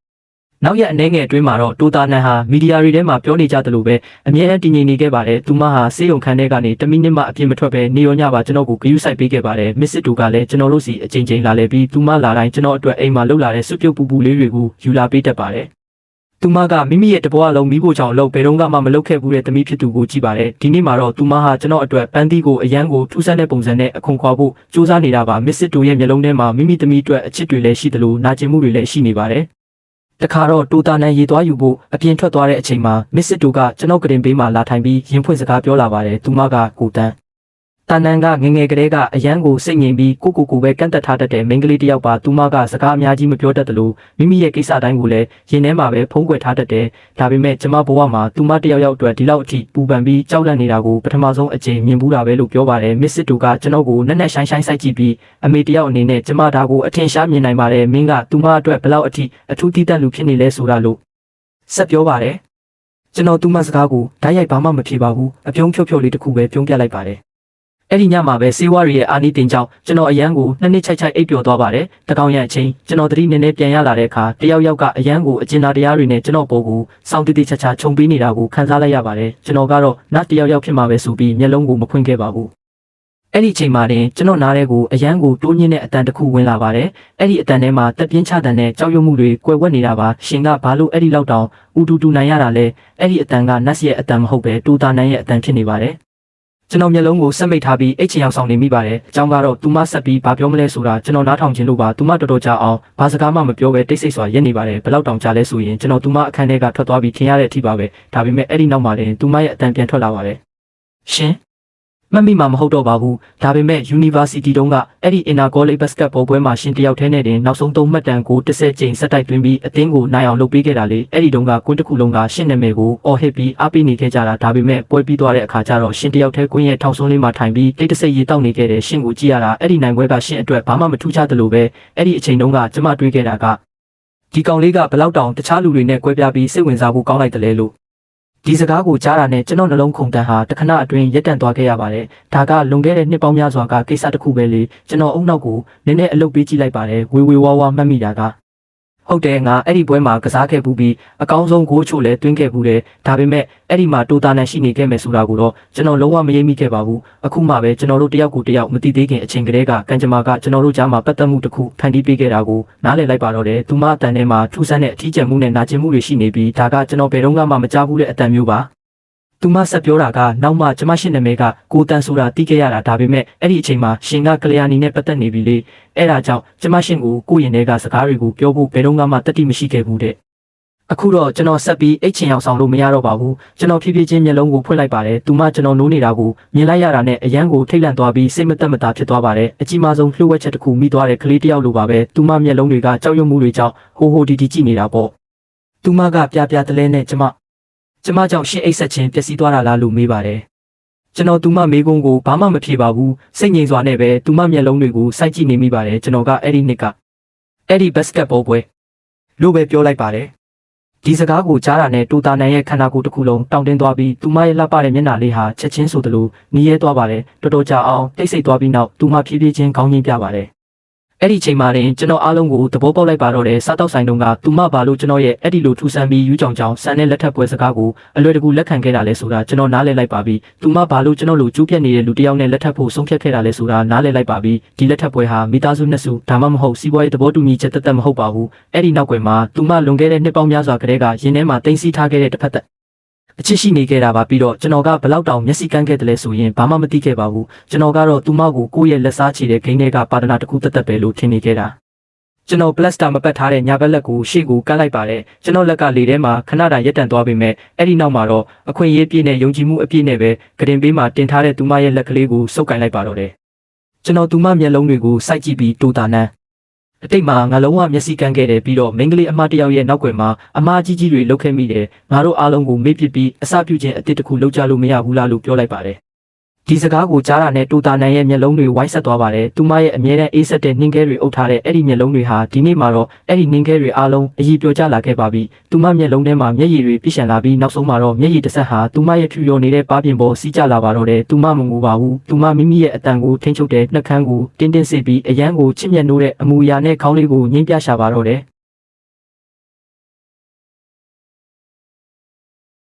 A: နောက်ရက်အနေငယ်အတွင်းမှာတော့တိုတာနန်ဟာမီဒီယာတွေထဲမှာပြောနေကြတယ်လို့ပဲအမြဲတမ်းတည်ငြိမ်နေခဲ့ပါတယ်သူမဟာစေယုံခန်းထဲကနေ10မိနစ်မှအပြည့်မထွက်ပဲနေရောညပါကျွန်တော်ကိုဂရုစိုက်ပေးခဲ့ပါတယ်မစ်စစ်တူကလည်းကျွန်တော်တို့စီအချိန်ချင်းလာလဲပြီးသူမလာတိုင်းကျွန်တော်အတွက်အိမ်မှာလှုပ်လာတဲ့စွပ်ပြုတ်ပူပူလေးတွေကိုယူလာပေးတတ်ပါတယ်သူမကမိမိရဲ့တပွားလုံးမိဖို့ကြောင့်လို့ဘယ်တော့မှမလုပ်ခဲ့ဘူးတဲ့သမီးဖြစ်သူကိုကြည့်ပါတယ်ဒီနေ့မှာတော့သူမဟာကျွန်တော်အတွက်ပန်းသီးကိုအရန်ကိုထူးဆန်းတဲ့ပုံစံနဲ့အခွန်ခွာဖို့စူးစမ်းနေတာပါမစ်စစ်တူရဲ့မျက်လုံးထဲမှာမိမိသမီးအတွက်အချစ်တွေလည်းရှိတယ်လို့နာကျင်မှုတွေလည်းရှိနေပါတယ်တခါတော့တူတာနန်ရေသွားယူဖို့အပြင်ထွက်သွားတဲ့အချိန်မှာမစ်စစ်တူကကျွန်တော်ကရင်ဘေးမှာလာထိုင်ပြီးရင်ဖွင့်စကားပြောလာပါတယ်သူမကကိုတန်းတာနန်ကငငယ်ကလေးကအရန်ကိုစိတ်ငြိမ်ပြီးကိုပဲကန့်တက်ထားတတ်တဲ့မိန်းကလေးတစ်ယောက်ပါသူမကစကားအများကြီးမပြောတတ်တယ်လို့မိမိရဲ့ကိစ္စတိုင်းကိုလည်းရင်ထဲမှာပဲဖုံးကွယ်ထားတတ်တယ်ဒါပေမဲ့ကျမဘဝမှာသူမတစ်ယောက်အတွက်ဒီလောက်အထိပူပန်ပြီးကြောက်လန့်နေတာကိုပထမဆုံးအကြိမ်မြင်ဘူးတာပဲလို့ပြောပါတယ်မစ်စစ်တူကကျွန်တော်ကိုနက်နက်ရှိုင်းရှိုင်းစိုက်ကြည့်ပြီးအမေတစ်ယောက်အနေနဲ့ကျမဒါကိုအထင်ရှားမြင်နိုင်ပါတယ်မင်းကသူမအတွက်ဘယ်လောက်အထိအထူးတည်တတ်လူဖြစ်နေလဲဆိုတာလို့ဆက်ပြောပါတယ်ကျွန်တော်သူမစကားကိုဓာတ်ရိုက်ဘာမှမဖြေပါဘူးအပြုံးဖြော့လေးတစ်ခုပဲပြုံးပြလိုက်ပါတယ်အဲ့ဒီညမှာပဲစေဝါရီရဲ့အာနီတင်ကြောင့်ကျွန်တော်အရန်ကိုနှစ်ချိုက်အိပ်ပျော်သွားပါတယ်တကောင်ရအချင်းကျွန်တော်သတိနည်းနည်းပြန်ရလာတဲ့အခါတယောက်ယောက်ကအရန်ကိုအကျဉ်းသားတရားတွေနဲ့ကျွန်တော်ပေါ်ကိုစောင့်တိချာခြုံပေးနေတာကိုခံစားလိုက်ရပါတယ်ကျွန်တော်ကတော့နတ်တယောက်ယောက်ဖြစ်မှာပဲဆိုပြီးမျက်လုံးကိုမဖွင့်ခဲ့ပါဘူးအဲ့ဒီချိန်မှာတင်ကျွန်တော်နားထဲကိုအရန်ကိုတိုးညင်းတဲ့အတန်တစ်ခုဝင်လာပါတယ်အဲ့ဒီအတန်ထဲမှာတက်ပြင်းချတဲ့နဲ့ကြောက်ရွံ့မှုတွေကွယ်ဝက်နေတာပါရှင်ကဘာလို့အဲ့ဒီလောက်တောင်ဦးတူနိုင်ရတာလဲအဲ့ဒီအတန်ကနတ်ရဲ့အတန်မဟုတ်ပဲတူတာနန်ရဲ့အတန်ဖြစ်နေပါတယ် ကျွန်တော်မျက်လုံးကိုဆက်မိတ်ထားပြီးအိတ်ချင်အောင်ဆောင်နေမိပါတယ်အကြောင်းကတော့သူမဆက်ပြီးဘာပြောမလဲဆိုတာကျွန်တော်နားထောင်ခြင်းလို့ပါသူမတော်တော်ကြာအောင်ဘာစကားမှမပြောဘဲတိတ်ဆိတ်စွာရက်နေပါတယ်ဘယ်လောက်တောင်ကြာလဲဆိုရင်ကျွန်တော်သူမအခန်းထဲကထွက်သွားပြီးထင်ရတဲ့အထိပါပဲဒါပေမဲ့အဲ့ဒီနောက်မှာလည်းသူမရဲ့အတန်ပြန်ထွက်လာပါတယ်ရှင်မှတ်မိမှာမဟုတ်တော့ပါဘူးဒါပေမဲ့ University တုန်းကအဲ့ဒီ Inter College Basketball ပွဲမှာရှင်တယောက်တည်းနဲ့တင်နောက်ဆုံး3မှတ်တမ်းကို10ကြိမ်ဆက်တိုက်သွင်းပြီးအသင်းကိုနိုင်အောင်လုပ်ပေးခဲ့တာလေအဲ့ဒီတုန်းကကွင်းတစ်ခုလုံးကရှင်နာမည်ကိုအော်ဟစ်ပြီးအားပေးနေခဲ့ကြတာဒါပေမဲ့ပွဲပြီးသွားတဲ့အခါကျတော့ရှင်တယောက်တည်းကွင်းရဲ့ထောင်ဆုံးလေးမှာထိုင်ပြီးတိတ်တဆိတ်ရေတောက်နေခဲ့တဲ့ရှင်ကိုကြည့်ရတာအဲ့ဒီနိုင်ပွဲကရှင်အတွက်ဘာမှမထူးခြားသလိုပဲအဲ့ဒီအချိန်တုန်းကကျမတွေးခဲ့တာကဒီကောင်လေးကဘလောက်တောင်တခြားလူတွေနဲ့ကွဲပြားပြီးစိတ်ဝင်စားဖို့ကောင်းလိုက်တယ်လေလို့ဒီစကားကိုကြားတာနဲ့ကျွန်တော်နှလုံးခုန်တန်းဟာတခဏအတွင်းရက်တန့်သွားခဲ့ရပါတယ်။ဒါကလွန်ခဲ့တဲ့နှစ်ပေါင်းများစွာကကိစ္စတစ်ခုပဲလေကျွန်တော်အုံနောက်ကိုနည်းနည်းအလုပ်ပေးကြည့်လိုက်ပါတယ်ဝေဝေဝါဝါမှတ်မိတာကဟုတ်တယ်ငါအဲ့ဒီပွဲမှာကစားခဲ့ဘူးပြီးအကောင်းဆုံးဂိုးချိုလဲတွင်းခဲ့ဘူးတယ်ဒါပေမဲ့အဲ့ဒီမှာတိုတာနန်ရှိနေခဲ့မယ်ဆိုတာကိုတော့ကျွန်တော်လုံးဝမရိပ်မိခဲ့ပါဘူးအခုမှပဲကျွန်တော်တို့တယောက်ကိုတယောက်မသိသေးခင်အချိန်ကလေးကကံကြမ္မာကကျွန်တော်တို့ကြားမှာပတ်သက်မှုတစ်ခုဖန်တီးပေးခဲ့တာကိုနားလည်လိုက်ပါတော့တယ်သူမအတန်ထဲမှာထူးဆန်းတဲ့အထီးကျန်မှုနဲ့နာကျင်မှုတွေရှိနေပြီးဒါကကျွန်တော်ဘယ်တော့မှမကြားဘူးတဲ့အတန်မျိုးပါသူမဆက်ပြောတာကနောက်မှကျမရှင်နာမည်ကကိုတန်ဆိုတာတီးခဲ့ရတာဒါပေမဲ့အဲ့ဒီအချိန်မှာရှင်ကကလျာဏီနဲ့ပတ်သက်နေပြီလေအဲ့ဒါကြောင့်ကျမရှင်ကိုကိုယ့်ရင်ထဲကစကားတွေကိုပြောဖို့ဘယ်တော့မှတတိမရှိခဲ့ဘူးတဲ့အခုတော့ကျွန်တော်ဆက်ပြီးအိတ်ချင်အောင်ဆောင်လို့မရတော့ပါဘူးကျွန်တော်ဖြည်းဖြည်းချင်းမျက်လုံးကိုဖွင့်လိုက်ပါတယ်သူမကျွန်တော်နိုးနေတာကိုမြင်လိုက်ရတာနဲ့အရန်ကိုထိတ်လန့်သွားပြီးစိတ်မသက်မသာဖြစ်သွားပါတယ်အကြီးမားဆုံးလှုပ်ဝက်ချက်တစ်ခုမိသွားတဲ့ကလေးတစ်ယောက်လိုပါပဲသူမမျက်လုံးတွေကကြောက်ရွံ့မှုတွေကြောင့်ဟိုဟိုဒီဒီကြည့်နေတာပေါ့သူမကပြပြတလဲနဲ့ကျမကြောင့်ရှင်းအိတ်ဆက်ခြင်းပျက်စီးသွားတာလားလို့မေးပါတယ်ကျွန်တော်သူမမေးခွန်းကိုဘာမှမဖြေပါဘူးစိတ်ငြိမ်စွာနဲ့ပဲသူမမျက်လုံးတွေကိုစိုက်ကြည့်နေမိပါတယ်ကျွန်တော်ကအဲ့ဒီနှစ်ကအဲ့ဒီဘတ်စကတ်ဘောပွဲလို့ပဲပြောလိုက်ပါတယ်ဒီစကားကိုကြားတာနဲ့တူတာနန်ရဲ့ခန္ဓာကိုယ်တစ်ခုလုံးတောင့်တင်းသွားပြီးသူမရဲ့လှပတဲ့မျက်နှာလေးဟာချက်ချင်းဆိုသလိုနီးရဲသွားပါတယ်တော်တော်ကြာအောင်တိတ်ဆိတ်သွားပြီးနောက်သူမဖြည်းဖြည်းချင်းခေါင်းရင်းပြပါတယ်အဲ့ဒီချိန်မှာတင်ကျွန်တော်အားလုံးကိုသဘောပေါက်လိုက်ပါတော့တယ်စားတောက်ဆိုင်တုန်းကသူမဘာလို့ကျွန်တော်ရဲ့အဲ့ဒီလိုထူဆန်းပြီးယူကြောင်ကြောင်ဆန်တဲ့လက်ထပ်ပွဲစကားကိုအလွယ်တကူလက်ခံခဲ့တာလဲဆိုတာကျွန်တော်နားလည်လိုက်ပါပြီသူမဘာလို့ကျွန်တော်လိုကျူးပြတ်နေတဲ့လူတစ်ယောက်နဲ့လက်ထပ်ဖို့ဆုံးဖြတ်ခဲ့တာလဲဆိုတာနားလည်လိုက်ပါပြီဒီလက်ထပ်ပွဲဟာမိသားစုနှစ်စုဒါမှမဟုတ်စီးပွားရေးသဘောတူညီချက်သက်မဟုတ်ပါဘူးအဲ့ဒီနောက်ွယ်မှာသူမလွန်ခဲ့တဲ့နှစ်ပေါင်းများစွာကတည်းကရင်ထဲမှာတင်စီထားခဲ့တဲ့တစ်ဖက်သက်အချစ်ရှိနေခဲ့တာပါပြီးတော့ကျွန်တော်ကဘလောက်တောင်မျက်စိကန်းခဲ့တယ်လဲဆိုရင်ဘာမှမသိခဲ့ပါဘူးကျွန်တော်ကတော့သူမကိုကိုယ့်ရဲ့လက်စားချေတဲ့ဂိမ်းတွေကပါဒနာတစ်ခုသက်သက်ပဲလို့ထင်နေခဲ့တာကျွန်တော်ပလတ်စတာမပတ်ထားတဲ့ညာဘက်လက်ကိုရှေ့ကိုကန့်လိုက်ပါတယ်ကျွန်တော်လက်ကလေထဲမှာခဏတာရက်တန့်သွားပေမဲ့အဲ့ဒီနောက်မှာတော့အခွင့်အရေးပြည့်နဲ့ယုံကြည်မှုအပြည့်နဲ့ပဲကတင်ပေးမှာတင်ထားတဲ့သူမရဲ့လက်ကလေးကိုစုပ်ကင်လိုက်ပါတော့တယ်ကျွန်တော်သူမမျက်လုံးတွေကိုစိုက်ကြည့်ပြီးတူတာနန်းအတိတ်မှာငါလုံးဝမျက်စိကန်းခဲ့တယ်ပြီးတော့မိန်းကလေးအမတယောက်ရဲ့နောက်ွယ်မှာအမကြီးကြီးတွေလှုပ်ခဲ့မိတယ်ငါတို့အားလုံးကိုမေ့ပစ်ပြီးအစပြုခြင်းအစ်တစ်ခုလှုပ်ကြလို့မရဘူးလားလို့ပြောလိုက်ပါတယ်ဒီစကားကိုကြားတာနဲ့တူတာနန်ရဲ့မျက်လုံးတွေဝိုင်းဆက်သွားပါတယ်။သူမရဲ့အမြဲတမ်းအေးဆက်တဲ့နှင်းခဲတွေအုပ်ထားတဲ့အဲ့ဒီမျက်လုံးတွေဟာဒီနေ့မှာတော့အဲ့ဒီနှင်းခဲတွေအားလုံးအည်ပျော်ကျလာခဲ့ပါပြီ။သူမမျက်လုံးထဲမှာမျက်ရည်တွေပြည့်ရှံလာပြီးနောက်ဆုံးမှာတော့မျက်ရည်တစ်ဆက်ဟာသူမရဲ့ဖြူရော်နေတဲ့ပါးပြင်ပေါ်စီးကျလာပါတော့တယ်။သူမမငိုပါဘူး။သူမမိမိရဲ့အတန်ကိုထိန်းချုပ်တဲ့နှက်ခမ်းကိုတင်းတင်းစေပြီးအရန်ကိုချစ်မြတ်နိုးတဲ့အမူအရာနဲ့ခေါင်းလေးကိုငိမ့်ပြရှာပါတော့တယ်။